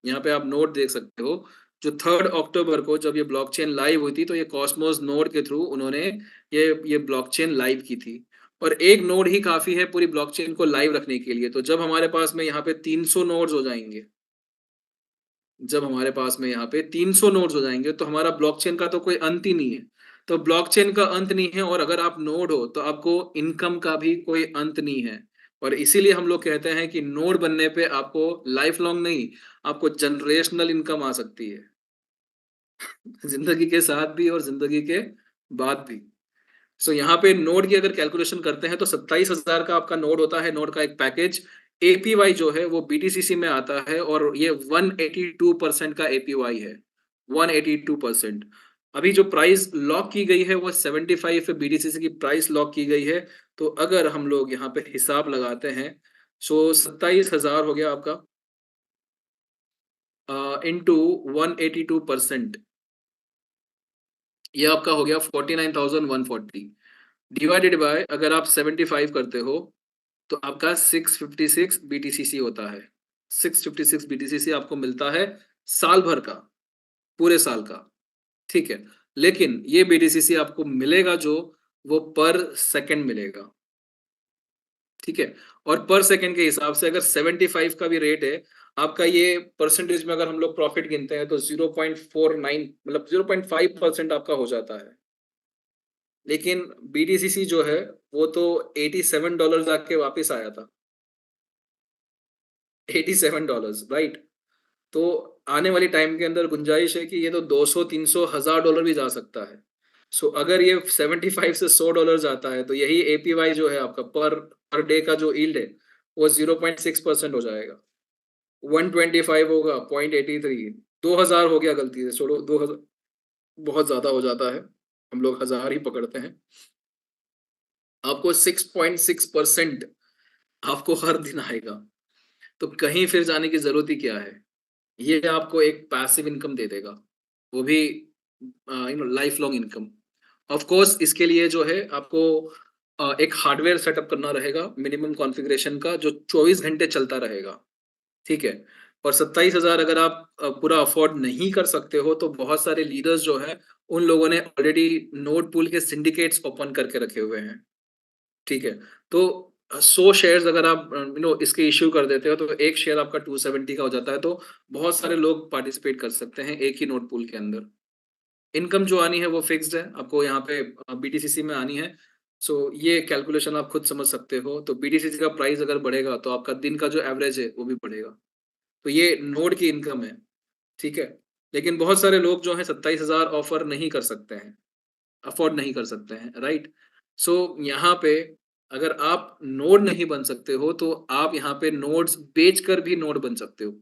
यहाँ पे आप नोड देख सकते हो, जो 3 अक्टूबर को जब ये ब्लॉकचेन लाइव हुई थी तो ये कॉस्मोस नोड के थ्रू उन्होंने ये ब्लॉकचेन लाइव की थी। और एक नोड ही काफी है पूरी ब्लॉकचेन को लाइव रखने के लिए। तो जब हमारे पास में यहाँ पे 300 नोड्स हो जाएंगे, जब हमारे पास में यहाँ पे 300 नोड्स हो जाएंगे तो हमारा ब्लॉकचेन का तो कोई अंत ही नहीं है। तो ब्लॉकचेन का अंत नहीं है, और अगर आप नोड हो तो आपको इनकम का भी कोई अंत नहीं है। और इसीलिए हम लोग कहते हैं कि नोड बनने पे आपको लाइफ लॉन्ग नहीं, आपको जनरेशनल इनकम आ सकती है, जिंदगी के साथ भी और जिंदगी के बाद भी। सो यहाँ पे नोड की अगर कैलकुलेशन करते हैं तो 27,000 का आपका नोड होता है, नोड का एक पैकेज। APY जो है वो BTCC में आता है, और ये 182% का APY है, 182%। अभी जो प्राइस लॉक की गई है वो 75 पे BTCC की प्राइस लॉक की गई है। तो अगर हम लोग यहाँ पे हिसाब लगाते हैं, सो 27,000 हो गया आपका इंटू 182%, ये आपका हो गया 49,140। डिवाइडेड बाय अगर आप 75 करते हो तो आपका 656 BTCC होता है। 656 BTCC आपको मिलता है साल भर का, पूरे साल का। ठीक है, लेकिन ये BTCC आपको मिलेगा जो, वो पर सेकंड मिलेगा। ठीक है, और पर सेकंड के हिसाब से अगर 75 का भी रेट है आपका, ये परसेंटेज में अगर हम लोग प्रॉफिट गिनते हैं तो 0.49 मतलब 0.5% आपका हो जाता है। लेकिन BTCC जो है वो तो $87 आके वापस आया था, $87, राइट? तो आने वाली टाइम के अंदर गुंजाइश है कि ये तो 200, 300, $1,000 भी जा सकता है। सो अगर ये 75 से $100 आता है तो यही APY जो है आपका पर डे का जो यील्ड है वो 0.6% हो जाएगा। 125 होगा 0.83, 2,000 हो गया, गलती से छोड़ो, 2,000 बहुत ज्यादा हो जाता है, हम लोग 1,000 ही पकड़ते हैं। आपको 6.6% आपको हर दिन आएगा। तो कहीं फिर जाने की जरूरत ही क्या है? ये आपको एक पैसिव इनकम दे देगा, वो भी life long income. Of course इसके लिए जो है आपको एक हार्डवेयर सेटअप करना रहेगा मिनिमम कॉन्फ़िगरेशन का, जो 24 घंटे चलता रहेगा। ठीक है। और 27,000 अगर आप पूरा अफोर्ड नहीं कर सकते हो, तो बहुत सारे लीडर्स जो है उन लोगों ने ऑलरेडी नोड पूल के सिंडिकेट्स ओपन करके रखे हुए हैं। ठीक है। तो 100 शेयर्स अगर आप इसके इश्यू कर देते हो, तो एक शेयर आपका 270 का हो जाता है। तो बहुत सारे लोग पार्टिसिपेट कर सकते हैं एक ही नोट पूल के अंदर। इनकम जो आनी है वो फिक्स्ड है, आपको यहाँ पे बीटीसीसी में आनी है। सो ये कैलकुलेशन आप खुद समझ सकते हो। तो बीटीसीसी का प्राइस अगर बढ़ेगा तो आपका दिन का जो एवरेज है वो भी बढ़ेगा। तो ये नोड की इनकम है। ठीक है। लेकिन बहुत सारे लोग जो है 27,000 ऑफर नहीं कर सकते हैं, अफोर्ड नहीं कर सकते हैं, राइट। सो यहाँ पे अगर आप नोड नहीं बन सकते हो, तो आप यहाँ पे नोड्स बेचकर भी नोड बन सकते हो।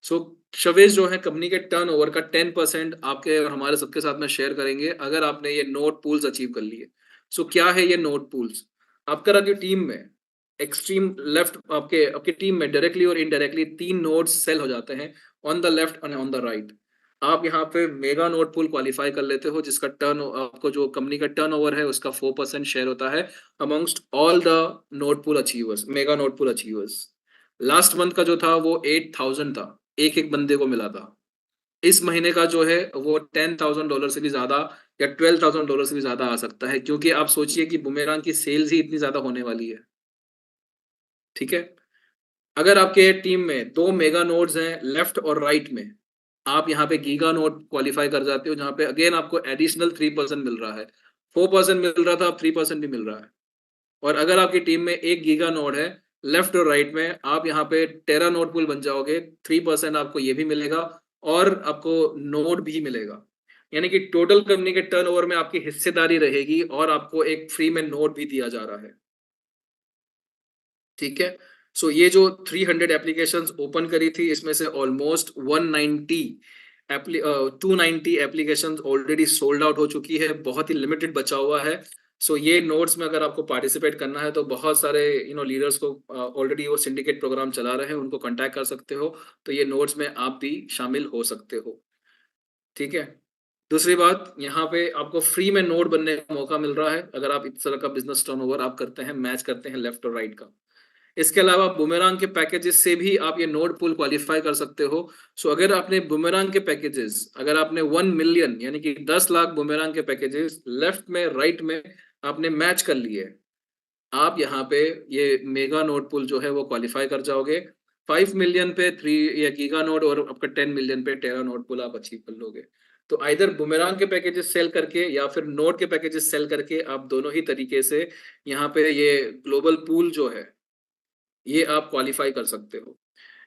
सो शवेज जो है कंपनी के टर्नओवर का 10% आपके और हमारे सबके साथ में शेयर करेंगे अगर आपने ये नोड पूल्स अचीव कर लिए। सो क्या है ये नोड पूल्स? आपका जो टीम में एक्सट्रीम लेफ्ट, आपके आपकी टीम में डायरेक्टली और इनडायरेक्टली 3 नोड्स सेल हो जाते हैं, on the left and on the right. आप यहाँ पे मेगा नोड पूल क्वालिफाई कर लेते हो, जिसका टर्न आपको जो कंपनी का टर्नओवर है उसका 4% शेयर होता है amongst all the node pool achievers, mega node pool achievers. Last month का जो था वो 8,000 था, एक एक बंदे को मिला था। इस महीने का जो है वो $10,000 से भी ज्यादा या $12,000 से भी ज्यादा आ सकता है, क्योंकि आप सोचिए कि बुमेरांग की सेल्स ही इतनी ज्यादा होने वाली है। ठीक है। अगर आपके टीम में 2 मेगा नोड्स हैं लेफ्ट और राइट में, आप यहाँ पे गीगा नोड क्वालिफाई कर जाते हो, जहां पे अगेन आपको एडिशनल 3% मिल रहा है। 4% मिल रहा था, अब 3% भी मिल रहा है। और अगर आपकी टीम में एक गीगा नोड है लेफ्ट और राइट में, आप यहाँ पे टेरा नोड पूल बन जाओगे, 3% आपको ये भी मिलेगा और आपको नोड भी मिलेगा। यानी कि टोटल कंपनी के टर्नओवर में आपकी हिस्सेदारी रहेगी और आपको एक फ्री में नोड भी दिया जा रहा है। ठीक है। सो ये जो 300 एप्लीकेशंस ओपन करी थी, इसमें से almost 290 applications already sold out हो चुकी है, बहुत ही लिमिटेड बचा हुआ है। सो ये नोड्स में अगर आपको पार्टिसिपेट करना है, तो बहुत सारे लीडर्स को ऑलरेडी वो सिंडिकेट प्रोग्राम चला रहे हैं, उनको कांटेक्ट कर सकते हो। तो ये नोड्स में आप भी शामिल हो सकते हो। ठीक है। दूसरी बात, यहाँ पे आपको फ्री में नोड बनने का मौका मिल रहा है अगर आप इस तरह का बिजनेस टर्नओवर आप करते हैं, मैच करते हैं लेफ्ट और राइट का। इसके अलावा बुमेरांग के पैकेजेस से भी आप ये नोड पूल क्वालिफाई कर सकते हो। सो अगर आपने बुमेरांग के पैकेजेस, अगर आपने 1 मिलियन यानी कि 10 लाख बुमेरांग के पैकेजेस लेफ्ट में राइट में आपने मैच कर लिए, आप यहाँ पे ये मेगा नोड पूल जो है वो क्वालिफाई कर जाओगे। 5 मिलियन पे 3 या गीगा नोड और आपका 10 मिलियन पे टेरा नोड पूल आप अचीव कर लोगे। तो आइदर बुमेरांग के पैकेजेस सेल करके या फिर नोड के पैकेजेस सेल करके, आप दोनों ही तरीके से यहाँ पे ये ग्लोबल पूल जो है ये आप क्वालिफाई कर सकते हो।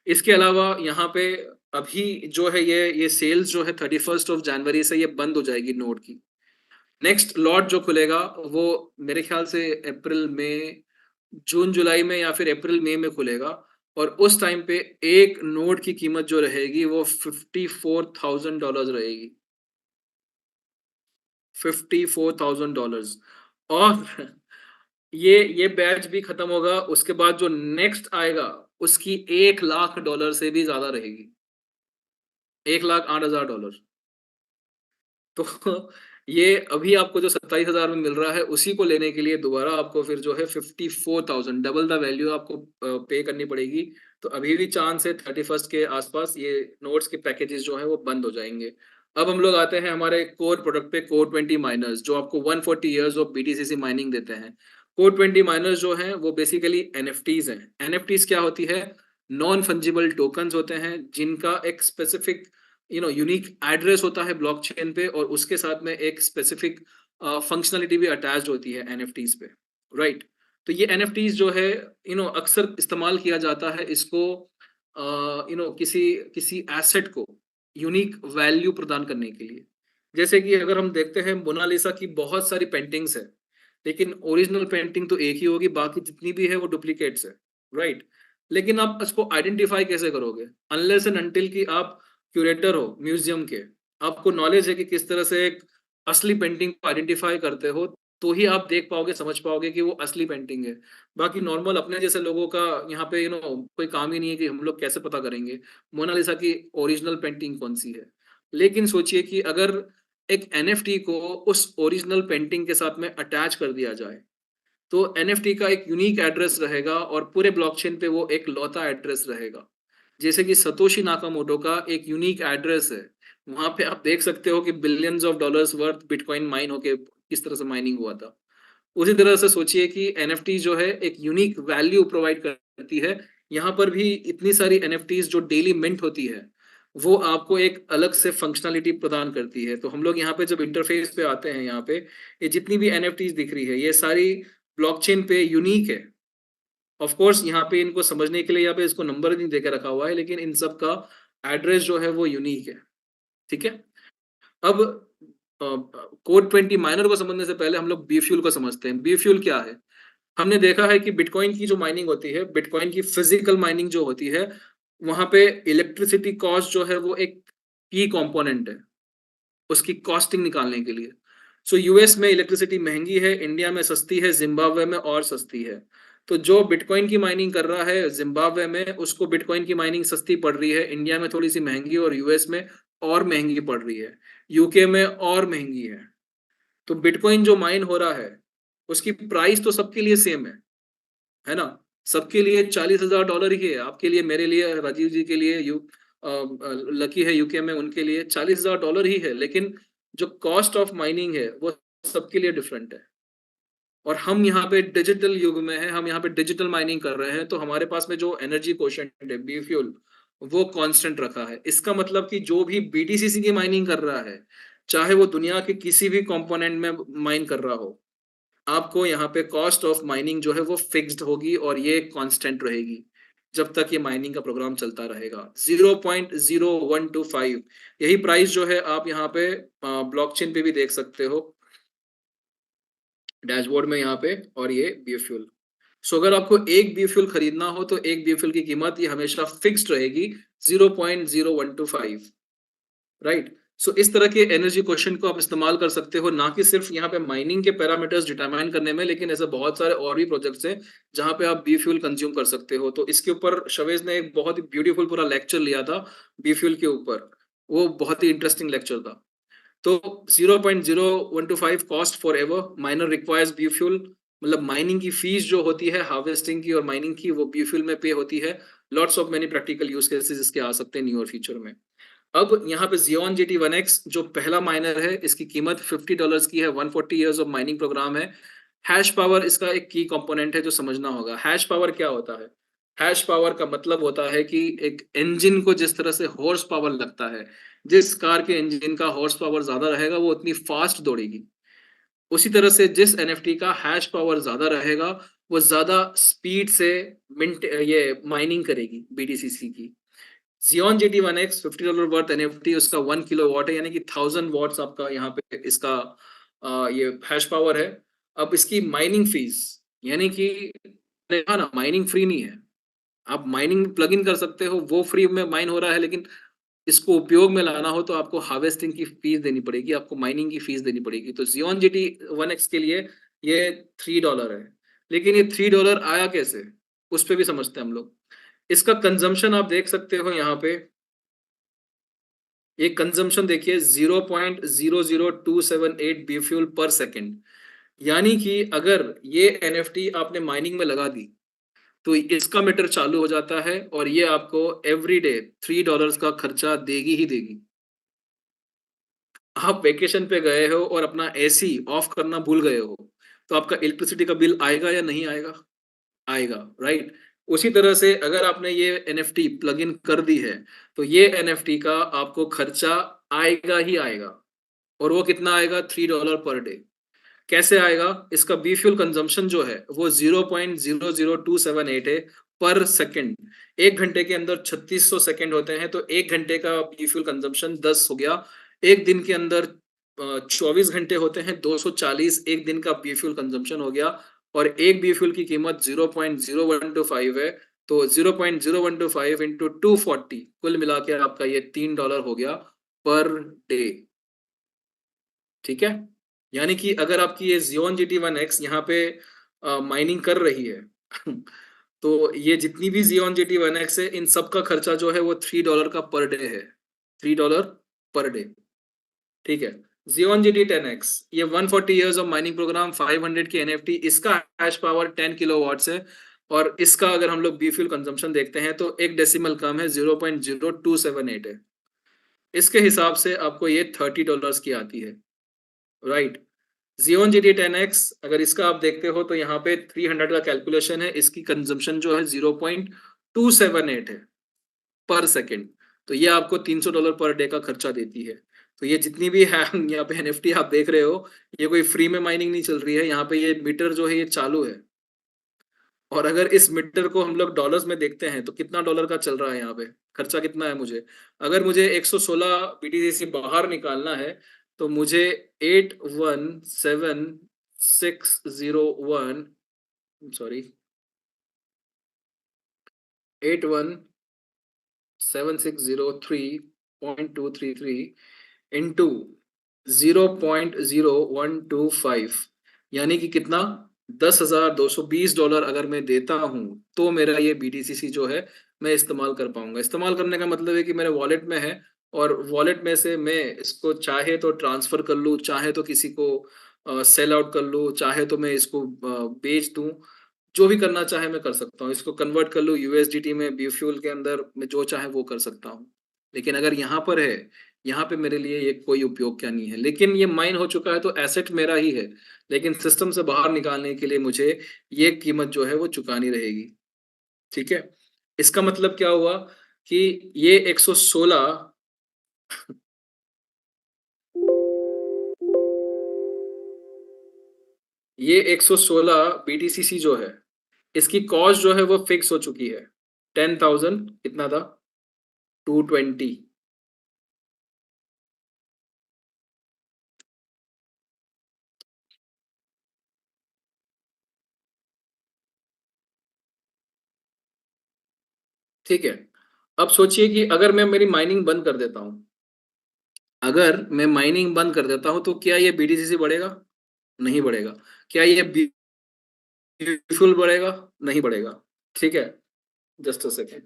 इसके अलावा यहाँ पे अभी जो है ये सेल्स जो है 31 जनवरी से ये बंद हो जाएगी नोड की। नेक्स्ट लॉट जो खुलेगा वो मेरे ख्याल से अप्रैल में, जून जुलाई में या फिर अप्रैल मई में खुलेगा। और उस टाइम पे एक नोड की कीमत जो रहेगी वो $54,000 रहेगी। $54,000। और ये बैच भी खत्म होगा, उसके बाद जो नेक्स्ट आएगा उसकी $1,00,000 से भी ज्यादा रहेगी। $1,08,000। तो ये अभी आपको जो 27,000 में मिल रहा है, उसी को लेने के लिए दोबारा आपको फिर जो है 54,000 डबल द वैल्यू आपको पे करनी पड़ेगी। तो अभी भी चांस है 31 के आसपास ये नोट्स के पैकेजेस जो है वो बंद हो जाएंगे। अब हम लोग आते हैं हमारे कोर प्रोडक्ट पे, कोर 20 माइनर्स, जो आपको 140 इयर्स ऑफ बीटीसीसी माइनिंग देते हैं। कोर 20 माइनर्स जो हैं वो बेसिकली एनएफटीज हैं। एनएफटीज क्या होती है? नॉन फंजिबल टोकन्स होते हैं, जिनका एक स्पेसिफिक यूनिक एड्रेस होता है ब्लॉकचेन पे, और उसके साथ में एक स्पेसिफिक फंक्शनलिटी भी अटैच्ड होती है एनएफटीज पे, राइट। तो ये एनएफटीज जो है अक्सर इस्तेमाल किया जाता है इसको किसी किसी एसेट को यूनिक वैल्यू प्रदान करने के लिए। जैसे कि अगर हम देखते हैं मोनालिसा की बहुत सारी पेंटिंग्स है, लेकिन ओरिजिनल पेंटिंग तो एक ही होगी, बाकी जितनी भी है वो डुप्लीकेट्स है, राइट। लेकिन आप इसको आइडेंटिफाई कैसे करोगे? अनलेस एंड अनटिल कि आप क्यूरेटर हो म्यूजियम के, आपको नॉलेज है कि किस तरह से एक असली पेंटिंग को आइडेंटिफाई करते हो, तो ही आप देख पाओगे, समझ पाओगे कि वो असली पेंटिंग है। बाकी नॉर्मल अपने जैसे लोगों का यहाँ पे कोई काम ही नहीं है कि हम लोग कैसे पता करेंगे मोनालिसा की ओरिजिनल पेंटिंग कौन सी है। लेकिन सोचिए कि अगर एक एनएफटी को उस ओरिजिनल पेंटिंग के साथ में अटैच कर दिया जाए, तो एनएफटी का एक यूनिक एड्रेस रहेगा और पूरे ब्लॉकचेन पे वो एक लौता एड्रेस रहेगा। जैसे कि सतोशी नाकामोटो का एक यूनिक एड्रेस है, वहां पे आप देख सकते हो कि billions of dollars worth bitcoin mine होके किस तरह से माइनिंग हुआ था। उसी तरह से सोचिए कि एनएफटी जो है एक यूनिक वैल्यू प्रोवाइड करती है। यहाँ पर भी इतनी सारी एनएफटीज जो डेली मिंट होती है, वो आपको एक अलग से फंक्शनलिटी प्रदान करती है। तो हम लोग यहाँ पे जब इंटरफेस पे आते हैं, यहाँ पे ये जितनी भी एनएफटीज दिख रही है, ये सारी ब्लॉकचेन पे यूनिक है। ऑफ कोर्स यहाँ पे इनको समझने के लिए यहाँ पे इसको नंबर नहीं देकर रखा हुआ है, लेकिन इन सब का एड्रेस जो है वो यूनिक है। ठीक है। अब कोड 20 माइनर को समझने से पहले हम लोग बी फ्यूल को समझते हैं। बी फ्यूल क्या है? हमने देखा है कि बिटकॉइन की जो माइनिंग होती है, बिटकॉइन की फिजिकल माइनिंग जो होती है, वहां पे इलेक्ट्रिसिटी कॉस्ट जो है वो एक की कंपोनेंट है उसकी कॉस्टिंग निकालने के लिए। सो यूएस में इलेक्ट्रिसिटी महंगी है, इंडिया में सस्ती है, जिम्बाब्वे में और सस्ती है। तो जो बिटकॉइन की माइनिंग कर रहा है जिम्बाब्वे में, उसको बिटकॉइन की माइनिंग सस्ती पड़ रही है, इंडिया में थोड़ी सी महंगी और यूएस में और महंगी पड़ रही है, यूके में और महंगी है। तो बिटकॉइन जो माइन हो रहा है उसकी प्राइस तो सबके लिए सेम है ना? सबके लिए $40,000 ही है। आपके लिए, मेरे लिए, राजीव जी के लिए, लकी है यूके में, उनके लिए $40,000 ही है। लेकिन जो कॉस्ट ऑफ माइनिंग है वो सबके लिए डिफरेंट है। और हम यहाँ पे डिजिटल युग में है, हम यहाँ पे डिजिटल माइनिंग कर रहे हैं, तो हमारे पास में जो एनर्जी कोशेंट है बी फ्यूल, वो कांस्टेंट रखा है। इसका मतलब कि जो भी बीटीसीसी की माइनिंग कर रहा है, चाहे वो दुनिया के किसी भी कंपोनेंट में माइन कर रहा हो, आपको यहाँ पे कॉस्ट ऑफ माइनिंग जो है वो फिक्स्ड होगी और ये कांस्टेंट रहेगी जब तक ये माइनिंग का प्रोग्राम चलता रहेगा। 0.0125 यही प्राइस जो है आप यहाँ पे ब्लॉकचेन पे भी देख सकते हो, डैशबोर्ड में यहाँ पे। और ये बीफ्यूल, सो अगर आपको एक बीफ्यूल खरीदना हो तो एक बीफ्यूल की कीमत ये हमेशा फिक्स्ड रहेगी 0.0125, राइट। सो इस तरह के एनर्जी क्वेश्चन को आप इस्तेमाल कर सकते हो, ना कि सिर्फ यहाँ पे माइनिंग के पैरामीटर्स डिटरमाइन करने में, लेकिन ऐसे बहुत सारे और भी प्रोजेक्ट्स हैं जहाँ पे आप बी फ्यूल कंज्यूम कर सकते हो। तो इसके ऊपर शवेज ने एक बहुत ही ब्यूटीफुल पूरा लेक्चर लिया था बी फ्यूल के ऊपर, वो बहुत ही इंटरेस्टिंग लेक्चर था। तो 0.0125 cost for ever, miner requires B fuel, मतलब माइनिंग की फीस जो होती है हार्वेस्टिंग की और माइनिंग की, वो बी फ्यूल में पे होती है। Lots of many practical use cases इसके आ सकते हैं न्यूअर फ्यूचर में। अब यहाँ पे Xeon GT1X जो पहला माइनर है, इसकी कीमत $50 की है, 140 इयर्स ऑफ माइनिंग प्रोग्राम है। हैश पावर इसका एक की कंपोनेंट है जो समझना होगा। हैश पावर क्या होता है? हैश पावर का मतलब होता है कि एक इंजन को जिस तरह से हॉर्स पावर लगता है, जिस कार के इंजन का हॉर्स पावर ज्यादा रहेगा वो उतनी फास्ट दौड़ेगी। उसी तरह से जिस एनएफटी का हैश पावर ज्यादा रहेगा वो ज्यादा स्पीड से मिंट ये माइनिंग करेगी बीटीसीसी की। Xeon GT1X $50 वर्थ एनएफटी, उसका 1 किलोवाट है, यानी कि 1000 वॉट्स आपका यहाँ पे इसका ये हैश पावर है। अब इसकी माइनिंग फीस, यानी कि देखा ना, माइनिंग फ्री नहीं है। आप माइनिंग प्लग इन कर सकते हो, वो फ्री में माइन हो रहा है, लेकिन इसको उपयोग में लाना हो तो आपको हार्वेस्टिंग की फीस देनी पड़ेगी, आपको माइनिंग की फीस देनी पड़ेगी। तो Xeon GT1X के लिए ये $3 है। लेकिन ये $3 आया कैसे, उस पर भी समझते हैं हम लोग। इसका कंजम्पशन आप देख सकते हो यहाँ पे, ये कंजम्पशन देखिए 0.00278 बी फ्यूल पर सेकेंड। यानी कि अगर ये एनएफटी आपने माइनिंग में लगा दी तो इसका मीटर चालू हो जाता है और ये आपको एवरी डे $3 का खर्चा देगी ही देगी। आप वेकेशन पे गए हो और अपना एसी ऑफ करना भूल गए हो, तो आपका इलेक्ट्रिसिटी का बिल आएगा या नहीं आएगा? आएगा, राइट। उसी तरह से अगर आपने ये एनएफटी प्लग इन कर दी है तो ये एनएफटी का आपको खर्चा आएगा ही आएगा। और वो कितना आएगा? $3 पर डे। कैसे आएगा? इसका बी फ्यूल कंजम्पशन जो है वो 0.00278 है पर सेकेंड। 1 घंटे के अंदर 3600 सेकेंड होते हैं, तो 1 घंटे का बी फ्यूल कंजम्पशन 10 हो गया। एक दिन के अंदर 24 घंटे होते हैं, 240 एक दिन का बी फ्यूल कंजम्पशन हो गया। और एक बी फ्यूल की कीमत 0.0125 है, तो 0.0125 इंटू 240, कुल मिला के आपका ये $3 हो गया पर डे। ठीक है। यानी कि अगर आपकी ये Xeon GT1X यहाँ पे माइनिंग कर रही है तो ये जितनी भी Xeon GT1X है, इन सब का खर्चा जो है वो $3 का पर डे है, $3 पर डे, ठीक है। Xeon GT10X ये 140 इयर्स ऑफ माइनिंग प्रोग्राम, 500 की NFT, इसका हैश पावर 10 किलोवाट्स है और इसका अगर हम लोग बी फ्यूल कंजम्पशन देखते हैं तो 1 डेसिमल कम है, 0.0278 है। इसके हिसाब से आपको ये $30 की आती है, राइट। Xeon GT10X अगर इसका आप देखते हो तो यहाँ पे 300 का कैलकुलेशन है, इसकी कंजम्पशन जो है 0.278 है पर सेकेंड, तो ये आपको $300 पर डे का खर्चा देती है। तो ये जितनी भी है यहाँ पे NFT आप देख रहे हो, ये कोई फ्री में माइनिंग नहीं चल रही है, यहाँ पे ये मीटर जो है ये चालू है। और अगर इस मीटर को हम लोग डॉलर्स में देखते हैं तो कितना डॉलर का चल रहा है यहाँ पे, खर्चा कितना है मुझे, अगर मुझे 116 BTC बाहर निकालना है तो मुझे 817,601 सॉरी 817,603.233 इंटू 0.0125 यानी कि कितना, $10,220 अगर मैं देता हूं तो मेरा ये BTCC जो है मैं इस्तेमाल कर पाऊंगा। इस्तेमाल करने का मतलब है कि मेरे वॉलेट में है और वॉलेट में से मैं इसको चाहे तो ट्रांसफर कर लूँ, चाहे तो किसी को सेल आउट कर लूँ, चाहे तो मैं इसको बेच दूं, जो भी करना चाहे मैं कर सकता हूँ। इसको कन्वर्ट कर लूँ USDT में, बी फ्यूल के अंदर मैं जो चाहे वो कर सकता हूँ। लेकिन अगर यहाँ पर है, यहाँ पे मेरे लिए ये कोई उपयोग क्या नहीं है, लेकिन ये माइन हो चुका है तो एसेट मेरा ही है, लेकिन सिस्टम से बाहर निकालने के लिए मुझे ये कीमत जो है वो चुकानी रहेगी, ठीक है। इसका मतलब क्या हुआ कि ये 116 ये 116 BTCC जो है इसकी कॉस्ट जो है वो फिक्स हो चुकी है, 10,000 कितना था, 220, ठीक है। अब सोचिए कि अगर मैं मेरी माइनिंग बंद कर देता हूं, अगर मैं माइनिंग बंद कर देता हूं तो क्या ये BTCC बढ़ेगा, नहीं बढ़ेगा। क्या ये ब्यूटीफुल बढ़ेगा, नहीं बढ़ेगा, ठीक है। जस्ट अ सेकेंड,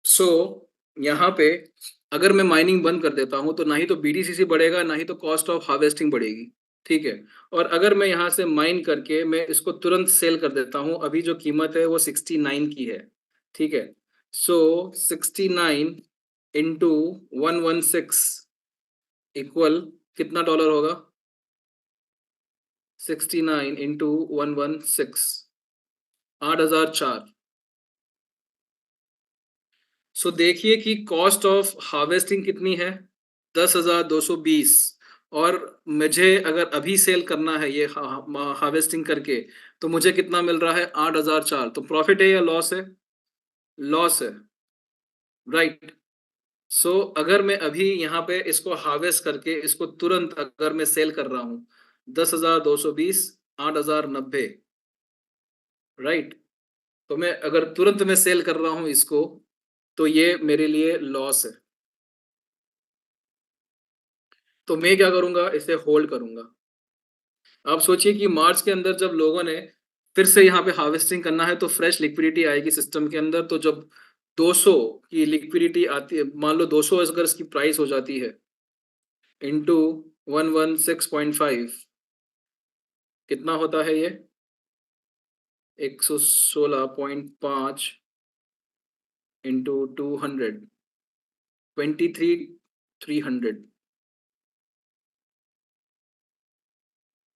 सो यहाँ पे अगर मैं माइनिंग बंद कर देता हूं तो ना ही तो BTCC बढ़ेगा, ना ही तो कॉस्ट ऑफ हार्वेस्टिंग बढ़ेगी, ठीक है। और अगर मैं यहाँ से माइन करके मैं इसको तुरंत सेल कर देता हूं, अभी जो कीमत है वो 69 की है, ठीक है। सो 69 इंटू 116 इक्वल कितना डॉलर होगा, 69 इंटू 116 8,004। सो देखिए कि कॉस्ट ऑफ हार्वेस्टिंग कितनी है, 10,220, और मुझे अगर अभी सेल करना है ये हार्वेस्टिंग करके तो मुझे कितना मिल रहा है, 8,004। तो प्रॉफिट है या लॉस है, लॉस है, राइट। सो अगर मैं अभी यहाँ पे इसको हार्वेस्ट करके इसको तुरंत अगर मैं सेल कर रहा हूँ, 10,220 8,090, राइट। तो मैं अगर तुरंत मैं सेल कर रहा हूँ इसको तो ये मेरे लिए लॉस है, तो मैं क्या करूंगा, इसे होल्ड करूंगा। आप सोचिए कि मार्च के अंदर जब लोगों ने फिर से यहाँ पे हार्वेस्टिंग करना है तो फ्रेश लिक्विडिटी आएगी सिस्टम के अंदर, तो जब 200 की लिक्विडिटी आती है, मान लो 200 अगर इसकी प्राइस हो जाती है इंटू 116.5, कितना होता है ये, 116.5 इंटू 200, 23,300।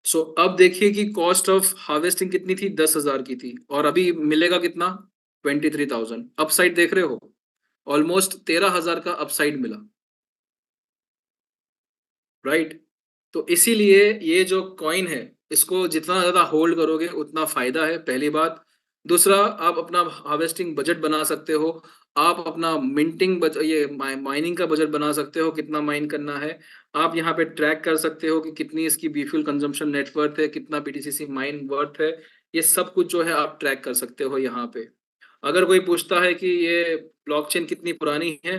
सो अब देखिए कि कॉस्ट ऑफ हार्वेस्टिंग कितनी थी, 10,000 की थी, और अभी मिलेगा कितना, 23,000। अपसाइड देख रहे हो, ऑलमोस्ट 13,000 का अपसाइड मिला, राइट। तो इसीलिए ये जो कॉइन है इसको जितना ज्यादा होल्ड करोगे उतना फायदा है, पहली बात। दूसरा, आप अपना हार्वेस्टिंग बजट बना सकते हो, आप अपना मिंटिंग ये माइनिंग का बजट बना सकते हो, कितना माइन करना है। आप यहाँ पे ट्रैक कर सकते हो कि कितनी इसकी बीफ्यूल कंजम्पशन नेटवर्थ है, कितना BTCC माइन वर्थ है। ये सब कुछ जो है आप ट्रैक कर सकते हो यहाँ पे। अगर कोई पूछता है कि ये ब्लॉकचेन कितनी पुरानी है,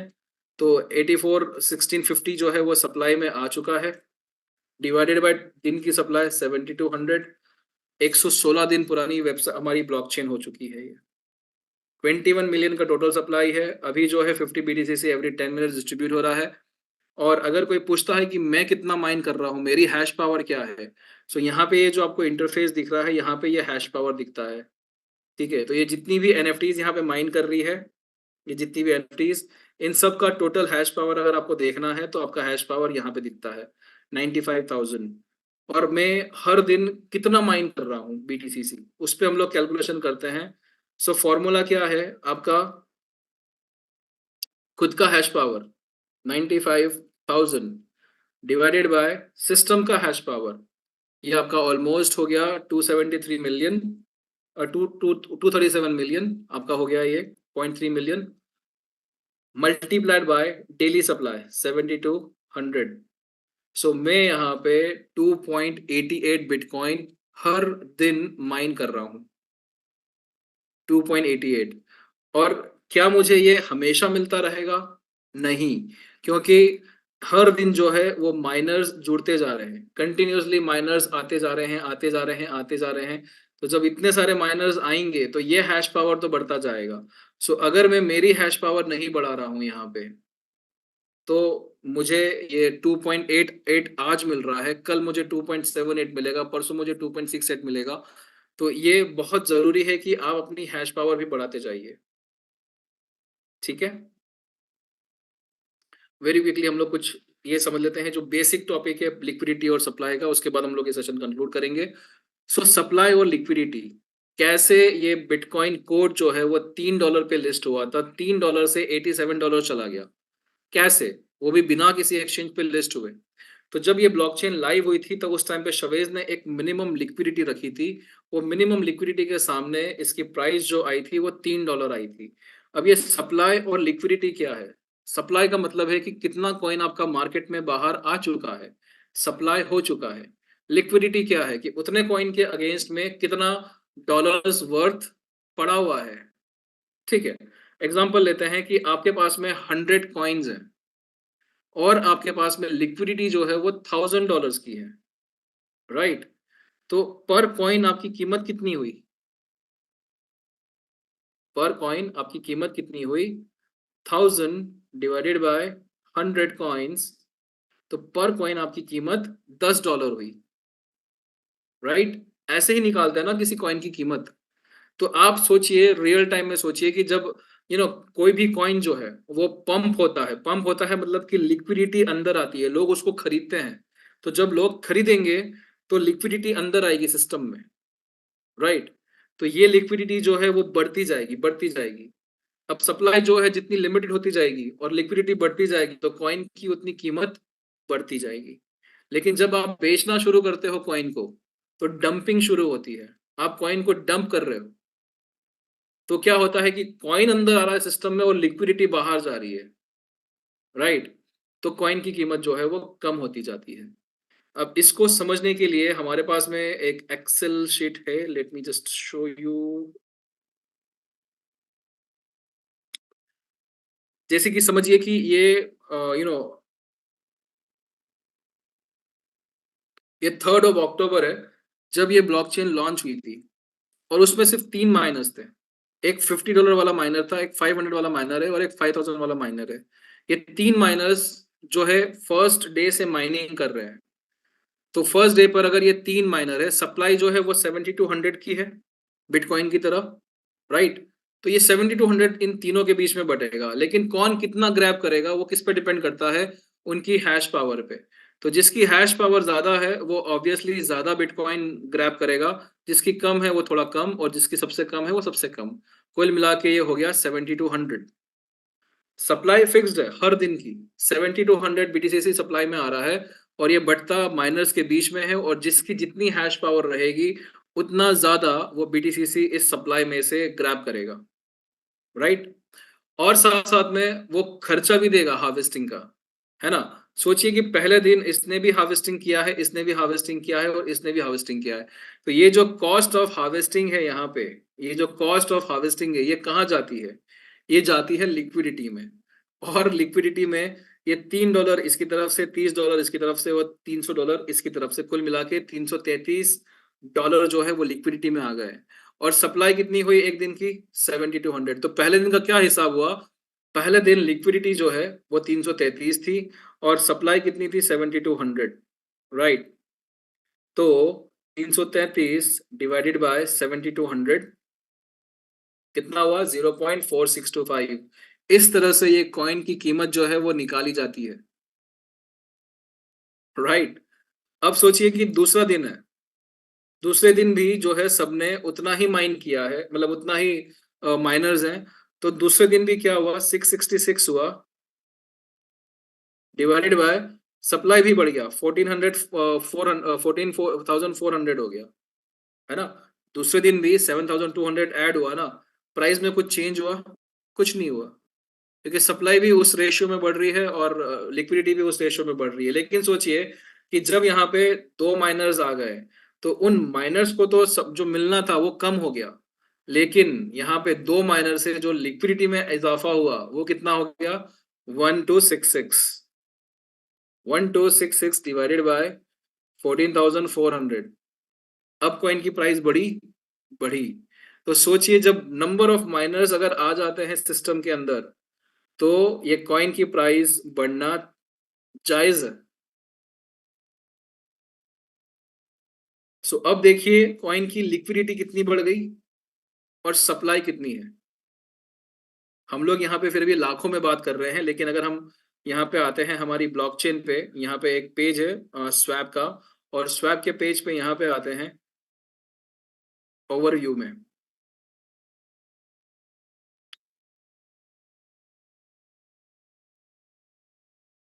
तो 84 1650 जो है वो सप्लाई में आ चुका है, डिवाइडेड बाय दिन की सप्लाई 7200, 116 दिन पुरानी वेबसाइट हमारी ब्लॉकचेन हो चुकी है। ये 21 मिलियन का टोटल सप्लाई है। अभी जो है 50 BTC एवरी 10 मिनट डिस्ट्रीब्यूट हो रहा है। और अगर कोई पूछता है कि मैं कितना माइन कर रहा हूँ, मेरी हैश पावर क्या है, सो यहाँ पे ये जो आपको इंटरफेस दिख रहा है, यहाँ पे ये हैश पावर दिखता है। ठीक है, तो ये जितनी भी NFTs यहाँ पे माइन कर रही है, ये जितनी भी NFTs, इन सब का टोटल हैश पावर अगर आपको देखना है तो आपका हैश पावर यहाँ पे दिखता है 95,000। और मैं हर दिन कितना माइन कर रहा हूँ BTCC, उस पर हम लोग कैलकुलेशन करते हैं। सो फॉर्मूला क्या है आपका, खुद का hash power 95,000 divided by system का हैश पावर, ये आपका ऑलमोस्ट हो गया 273 मिलियन, 237 मिलियन आपका हो गया ये 0.3 million, multiplied by daily supply 7200। सो मैं यहाँ पे 2.88 बिटकॉइन हर दिन माइन कर रहा हूँ, 2.88। और क्या मुझे ये हमेशा मिलता रहेगा? नहीं, क्योंकि हर दिन जो है वो माइनर्स जुड़ते जा रहे हैं, कंटिन्यूअसली माइनर्स आते जा रहे हैं, आते जा रहे हैं, आते जा रहे हैं। तो जब इतने सारे माइनर्स आएंगे तो ये हैश पावर तो बढ़ता जाएगा। सो अगर मैं मेरी हैश पावर नहीं बढ़ा रहा हूँ यहाँ पे, तो मुझे ये 2.88 आज मिल रहा है, कल मुझे 2.78 मिलेगा, परसों मुझे 2.68 मिलेगा। तो ये बहुत जरूरी है कि आप अपनी हैश पावर भी बढ़ाते जाइए। ठीक है, वेरी क्विकली हम लोग कुछ ये समझ लेते हैं जो बेसिक टॉपिक है लिक्विडिटी और सप्लाई का, उसके बाद हम लोग ये सेशन कंक्लूड करेंगे। सो सप्लाई और लिक्विडिटी कैसे, ये बिटकॉइन कोड जो है वो $3 पे लिस्ट हुआ था, $3 से $87 चला गया, कैसे, वो भी बिना किसी एक्सचेंज पे लिस्ट हुए। तो जब ये ब्लॉकचेन लाइव हुई थी तो उस टाइम पे शवेज ने एक मिनिमम लिक्विडिटी रखी थी, वो मिनिमम लिक्विडिटी के सामने इसकी प्राइस जो आई थी वो $3 आई थी। अब ये सप्लाई और लिक्विडिटी क्या है? सप्लाई का मतलब है कि कितना कॉइन आपका मार्केट में बाहर आ चुका है, सप्लाई हो चुका है। लिक्विडिटी क्या है कि उतने कॉइन के अगेंस्ट में कितना डॉलर्स वर्थ पड़ा हुआ है। ठीक है, एग्जांपल लेते हैं कि आपके पास में 100 कॉइन्स हैं और आपके पास में लिक्विडिटी जो है वो $1000 की है, राइट। तो पर कॉइन आपकी कीमत कितनी हुई? पर कॉइन आपकी कीमत कितनी हुई? 1000 डिवाइडेड बाय 100 कॉइन्स, तो पर कॉइन आपकी कीमत $10 हुई, राइट। ऐसे ही निकालते हैं ना किसी कॉइन की कीमत। तो आप सोचिए, रियल टाइम में सोचिए कि जब कोई भी कॉइन जो है वो पंप होता है मतलब कि लिक्विडिटी अंदर आती है, लोग उसको खरीदते हैं। तो जब लोग खरीदेंगे तो लिक्विडिटी अंदर आएगी सिस्टम में, राइट। तो ये लिक्विडिटी जो है वो बढ़ती जाएगी, बढ़ती जाएगी। अब सप्लाई जो है जितनी लिमिटेड होती जाएगी और लिक्विडिटी बढ़ती जाएगी तो कॉइन की उतनी कीमत बढ़ती जाएगी। लेकिन जब आप बेचना शुरू करते हो कॉइन को, तो डंपिंग शुरू होती है, आप कॉइन को डंप कर रहे हो। तो क्या होता है कि कॉइन अंदर आ रहा है सिस्टम में और लिक्विडिटी बाहर जा रही है, राइट। तो कॉइन की कीमत जो है वो कम होती जाती है। अब इसको समझने के लिए हमारे पास में एक एक्सेल शीट है, let me just show you. जैसे कि समझिए कि ये यू नो ये 3rd of October है जब ये ब्लॉकचेन लॉन्च हुई थी, और उसमें सिर्फ 3 माइनर्स थे। एक $50 वाला माइनर था, एक 500 वाला माइनर है और एक 5000 वाला माइनर है। ये 3 माइनर्स जो है फर्स्ट डे से माइनिंग कर रहे हैं। तो फर्स्ट डे पर अगर ये 3 माइनर है, सप्लाई जो है वो 7200 की है बिटकॉइन की तरफ, राइट। तो ये 7200 इन तीनों के बीच में बटेगा, लेकिन कौन कितना ग्रैब करेगा वो किस पे डिपेंड करता है? उनकी हैश पावर पे। तो जिसकी हैश पावर ज्यादा है वो ऑब्वियसली ज्यादा बिटकॉइन ग्रैब करेगा, जिसकी कम है वो थोड़ा कम, और जिसकी सबसे कम है वो सबसे कम। कुल मिला के ये हो गया 7200। सप्लाई फिक्स्ड है हर दिन की, 7200 BTC सप्लाई में आ रहा है, और ये बढ़ता माइनर्स के बीच में है, और जिसकी जितनी हैश पावर रहेगी उतना ज्यादा वो BTC इस सप्लाई में से ग्रैब करेगा, राइट। और साथ साथ में वो खर्चा भी देगा हार्वेस्टिंग का, है ना। सोचिए कि पहले दिन इसने भी हार्वेस्टिंग किया है, इसने भी हार्वेस्टिंग किया है और इसने भी हार्वेस्टिंग किया है। तो ये जो कॉस्ट ऑफ हार्वेस्टिंग है यहाँ पे, ये जो कॉस्ट ऑफ हार्वेस्टिंग है ये कहाँ जाती है? ये जाती है लिक्विडिटी में। और लिक्विडिटी में ये $3 इसकी तरफ से, $30 इसकी तरफ से और $300 इसकी तरफ से, कुल मिला के $333 जो है वो लिक्विडिटी में आ गए। और सप्लाई कितनी हुई एक दिन की? 7200। तो पहले दिन का क्या हिसाब हुआ? पहले दिन लिक्विडिटी जो है वो 333 थी और सप्लाई कितनी थी? 7200, राइट। तो 333 डिवाइडेड बाय 7200 कितना हुआ? 0.4625। इस तरह से ये कॉइन की कीमत जो है वो निकाली जाती है, राइट। अब सोचिए कि दूसरा दिन है, दूसरे दिन भी जो है सबने उतना ही माइन किया है, मतलब उतना ही माइनर्स हैं। तो दूसरे दिन भी क्या हुआ? 666 हुआ डिवाइडेड बाय सप्लाई भी बढ़ गया, 14,400 हो गया, है ना। दूसरे दिन भी 7,200 ऐड हुआ ना। प्राइस में कुछ चेंज हुआ? कुछ नहीं हुआ, क्योंकि सप्लाई भी उस रेशियो में बढ़ रही है और लिक्विडिटी भी उस रेशियो में बढ़ रही है। लेकिन सोचिए कि जब यहाँ पे दो माइनर्स आ गए तो उन माइनर्स को तो सब जो मिलना था वो कम हो गया, लेकिन यहाँ पे दो माइनर से जो लिक्विडिटी में इजाफा हुआ वो कितना हो गया? 1266। 1266 डिवाइडेड बाय 14,400। अब कॉइन की प्राइस बढ़ी? बढ़ी। तो सोचिए जब नंबर ऑफ माइनर्स अगर आ जाते हैं सिस्टम के अंदर तो ये कॉइन की प्राइस बढ़ना जायज है। सो अब देखिए कॉइन की लिक्विडिटी कितनी बढ़ गई और सप्लाई कितनी है। हम लोग यहाँ पे फिर भी लाखों में बात कर रहे हैं, लेकिन अगर हम यहाँ पे आते हैं हमारी ब्लॉकचेन पे, यहाँ पे एक पेज है स्वैप का, और स्वैप के पेज पे यहाँ पे आते हैं ओवरव्यू में।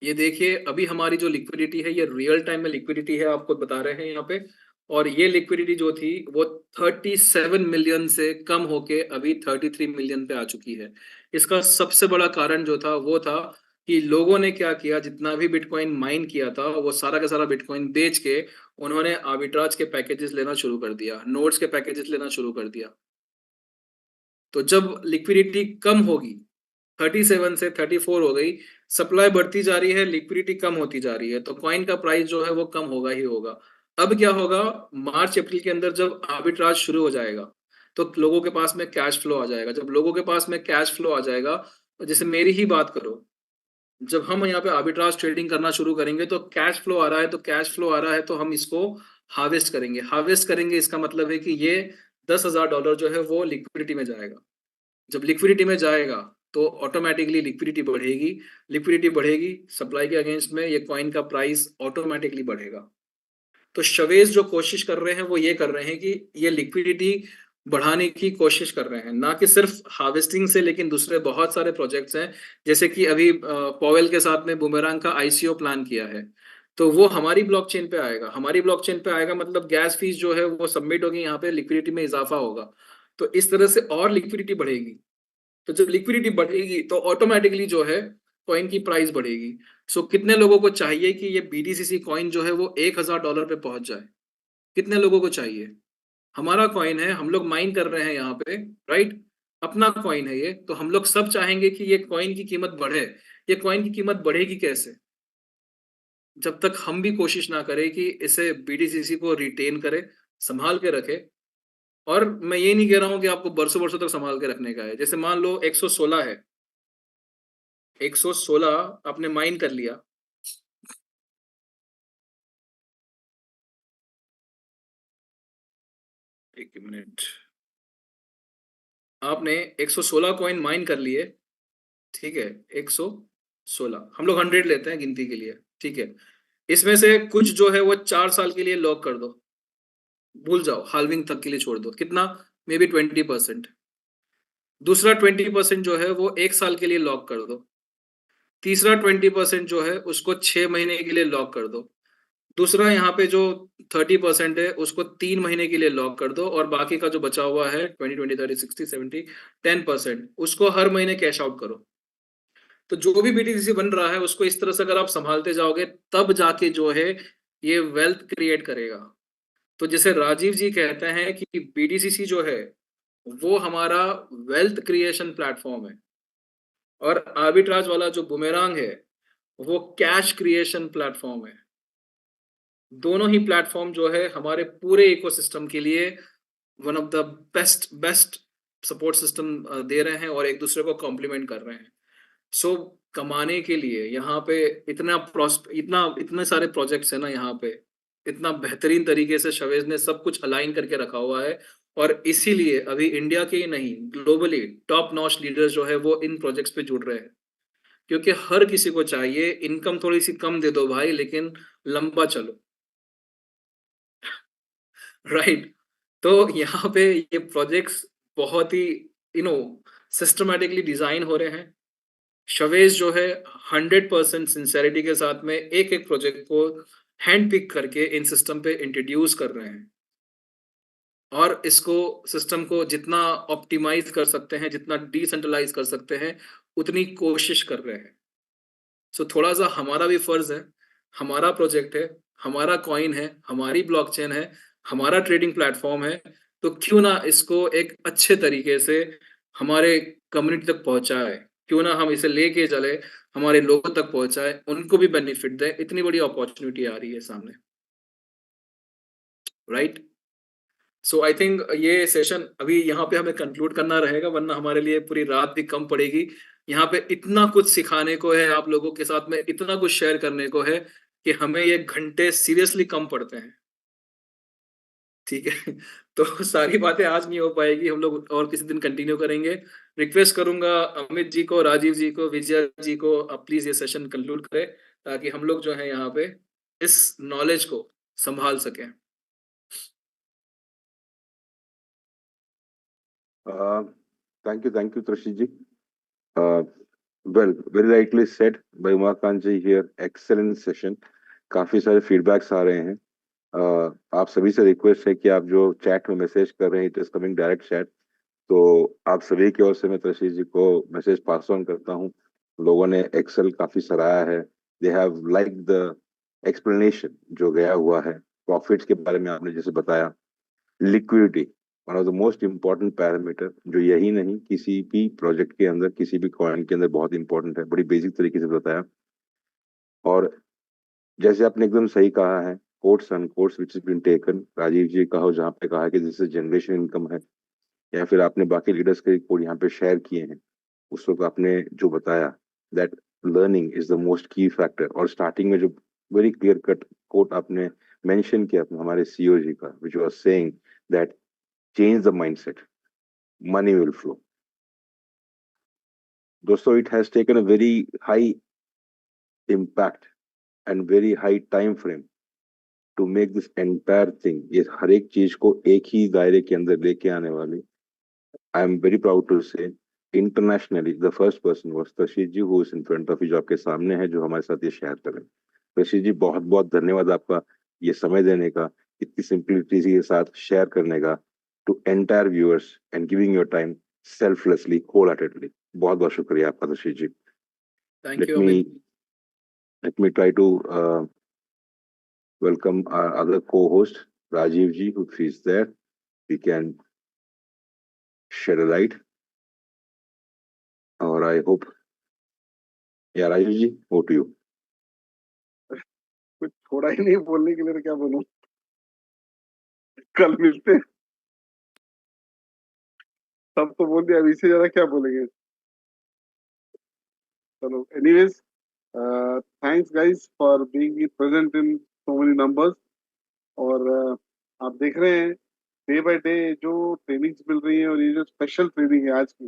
ये देखिए अभी हमारी जो लिक्विडिटी है ये रियल टाइम में लिक्विडिटी है, आपको बता रहे हैं यहाँ पे। और ये लिक्विडिटी जो थी वो 37 मिलियन से कम होके अभी 33 मिलियन पे आ चुकी है। इसका सबसे बड़ा कारण जो था वो था कि लोगों ने क्या किया, जितना भी बिटकॉइन माइन किया था वो सारा का सारा बिटकॉइन बेच के उन्होंने आर्बिट्राज के पैकेजेस लेना शुरू कर दिया, नोट्स के पैकेजेस लेना शुरू कर दिया। तो जब लिक्विडिटी कम होगी, 37 से 34 हो गई, सप्लाई बढ़ती जा रही है, लिक्विडिटी कम होती जा रही है, तो कॉइन का प्राइस जो है वो कम होगा ही होगा। अब क्या होगा? मार्च अप्रैल के अंदर जब आर्बिट्राज शुरू हो जाएगा तो लोगों के पास में कैश फ्लो आ जाएगा। जब लोगों के पास में कैश फ्लो आ जाएगा, तो जैसे मेरी ही बात करो, जब हम यहाँ पे आर्बिट्राज ट्रेडिंग करना शुरू करेंगे तो कैश फ्लो आ रहा है, तो कैश फ्लो आ रहा है तो हम इसको हार्वेस्ट करेंगे। हार्वेस्ट करेंगे इसका मतलब है कि ये $10,000 जो है वो लिक्विडिटी में जाएगा। जब लिक्विडिटी में जाएगा तो ऑटोमेटिकली लिक्विडिटी बढ़ेगी, लिक्विडिटी बढ़ेगी, सप्लाई के अगेंस्ट में ये कॉइन का प्राइस ऑटोमेटिकली बढ़ेगा। तो शवेज जो कोशिश कर रहे हैं वो ये कर रहे हैं कि ये लिक्विडिटी बढ़ाने की कोशिश कर रहे हैं, ना कि सिर्फ हार्वेस्टिंग से, लेकिन दूसरे बहुत सारे प्रोजेक्ट्स हैं। जैसे कि अभी पॉवेल के साथ में बूमेरैंग का आईसीओ प्लान किया है, तो वो हमारी ब्लॉकचेन पे आएगा। हमारी ब्लॉकचेन पे आएगा मतलब गैस फीस जो है वो सबमिट होगी, यहाँ पे लिक्विडिटी में इजाफा होगा। तो इस तरह से और लिक्विडिटी बढ़ेगी। तो जब लिक्विडिटी बढ़ेगी तो ऑटोमेटिकली जो है कॉइन की प्राइस बढ़ेगी। सो कितने लोगों को चाहिए कि ये BTCC कॉइन जो है वो $1,000 पे पहुंच जाए? कितने लोगों को चाहिए? हमारा कॉइन है, हम लोग माइन कर रहे हैं यहाँ पे, राइट। अपना कॉइन है ये, तो हम लोग सब चाहेंगे कि ये कॉइन की कीमत बढ़े। ये कॉइन की कीमत बढ़ेगी कैसे? जब तक हम भी कोशिश ना करें कि इसे BTCC को रिटेन करे, संभाल के रखे। और मैं ये नहीं कह रहा हूं कि आपको बरसों बरसों तक संभाल के रखने का है। जैसे मान लो 116 है, 116 आपने माइन कर लिया, एक मिनट, आपने 116 कॉइन माइन कर लिए, ठीक है। 116 हम लोग 100 लेते हैं गिनती के लिए, ठीक है। इसमें से कुछ जो है वो 4 साल के लिए लॉक कर दो, भूल जाओ, हाल्विंग तक के लिए छोड़ दो। कितना? May be 20%। दूसरा 20% जो है वो 1 साल के लिए लॉक कर दो। तीसरा 20% जो है उसको 6 महीने के लिए लॉक कर दो। दूसरा यहाँ पे जो 30% है उसको 3 महीने के लिए लॉक कर दो, और बाकी का जो बचा हुआ है 20, 20, 30, 60, 70, 10% उसको हर महीने कैश आउट करो। तो जो भी बीटीसीसी बन रहा है उसको इस तरह से अगर आप संभालते जाओगे तब जाके जो है ये वेल्थ क्रिएट करेगा। तो जैसे राजीव जी कहते हैं कि बीटीसीसी जो है वो हमारा वेल्थ क्रिएशन प्लेटफॉर्म है, और आर्बिट्राज वाला जो बुमेरांग है वो कैश क्रिएशन प्लेटफॉर्म है। दोनों ही प्लेटफॉर्म जो है हमारे पूरे इकोसिस्टम के लिए one of the best support system दे रहे हैं और एक दूसरे को कॉम्प्लीमेंट कर रहे हैं। सो कमाने के लिए यहाँ पे इतने सारे प्रोजेक्ट्स है ना यहाँ पे, इतना बेहतरीन तरीके से शवेज ने सब कुछ अलाइन करके रखा हुआ है, और इसीलिए अभी इंडिया के ही नहीं ग्लोबली टॉप नॉच लीडर्स जो है वो इन प्रोजेक्ट्स पे जुड़ रहे हैं, क्योंकि हर किसी को चाहिए इनकम थोड़ी सी कम दे दो भाई लेकिन लंबा चलो। राइट। तो यहाँ पे ये प्रोजेक्ट्स बहुत ही सिस्टमैटिकली डिजाइन हो रहे हैं। शवेज जो है 100% सिंसेरिटी के साथ में एक एक प्रोजेक्ट को हैंड पिक करके इन सिस्टम पे इंट्रोड्यूस कर रहे हैं, और इसको सिस्टम को जितना ऑप्टिमाइज कर सकते हैं, जितना डिसेंट्रलाइज कर सकते हैं, उतनी कोशिश कर रहे हैं। सो थोड़ा सा हमारा भी फर्ज है, हमारा प्रोजेक्ट है, हमारा कॉइन है, हमारी ब्लॉकचेन है, हमारा ट्रेडिंग प्लेटफॉर्म है, तो क्यों ना इसको एक अच्छे तरीके से हमारे कम्युनिटी तक पहुंचाए, क्यों ना हम इसे लेके चले, हमारे लोगों तक पहुंचाए, उनको भी बेनिफिट दें। इतनी बड़ी अपॉर्चुनिटी आ रही है सामने, राइट। सो आई थिंक ये सेशन अभी यहाँ पे हमें कंक्लूड करना रहेगा, वरना हमारे लिए पूरी रात भी कम पड़ेगी। यहाँ पे इतना कुछ सिखाने को है, आप लोगों के साथ में इतना कुछ शेयर करने को है कि हमें ये घंटे सीरियसली कम पड़ते हैं। ठीक है। तो सारी बातें आज नहीं हो पाएगी, हम लोग और किसी दिन कंटिन्यू करेंगे। रिक्वेस्ट करूंगा अमित जी को, राजीव जी को, विजय जी को, आप प्लीज ये सेशन कंक्लूड करें ताकि हम लोग जो है यहाँ पे इस नॉलेज को संभाल सकें।
Thank you, Trishit ji. Well, very rightly said by Umakant ji here. Excellent session. काफी सारे फीडबैक्स आ रहे हैं। आप सभी से रिक्वेस्ट है कि आप जो चैट में मैसेज कर रहे हैं, it is coming direct chat, तो आप सभी की ओर से मैं ट्रस्टी जी को मैसेज पास ऑन करता हूँ। लोगों ने एक्सेल काफी सराहा है। They have like the explanation जो गया हुआ है। प्रॉफिट्स के बारे में आपने जैसे बताया, liquidity one of the most important parameter, जो यही नहीं किसी भी प्रोजेक्ट के अंदर, किसी भी कॉइन के अंदर बहुत इंपॉर्टेंट है, बड़ी बेसिक तरीके से बताया। और जैसे आपने एकदम सही कहा है, quotes and quotes which is been taken, Rajiv ji का हो जहाँ पे कहा कि दिस इज जनरेशन इनकम है, या फिर आपने बाकी लीडर्स के कोड यहाँ पे शेयर किए हैं, उस वक्त आपने जो बताया that learning is the most key factor. और स्टार्टिंग में जो वेरी क्लियर कट कोट आपने मेंशन किया हमारे सीईओ जी का, which was saying that change the mindset, money will flow. दोस्तों, it has taken a very high impact and very high time frame to make this entire thing. ये हर एक चीज को एक ही दायरे के अंदर लेके आने वाली, I am very proud to say internationally the first person was Tasheed ji, who is in front of you, जो आपके सामने है, जो हमारे साथ ये शेयर करें। तशीद जी, बहुत बहुत धन्यवाद आपका ये समय देने का, इतनी सिंपलिटी के साथ शेयर करने का to entire viewers and giving your time selflessly, whole heartedly. बहुत बहुत शुक्रिया आपका Tasheed ji.
Thank
let
you
me
Amit.
let me try to welcome our other co-host Rajiv ji, who is there. We can shed a light, or I hope, yeah, Rajiv ji, over to you.
कुछ थोड़ा ही नहीं बोलने के लिए, तो क्या बोलूं। कल मिलते हैं। सब तो बोल दिया, अभी से ज्यादा क्या बोलेंगे। चलो, anyways, thanks guys for being present in so many numbers. और आप देख रहे हैं डे बाय डे जो ट्रेनिंग्स मिल रही है, और ये जो स्पेशल ट्रेनिंग है आज की,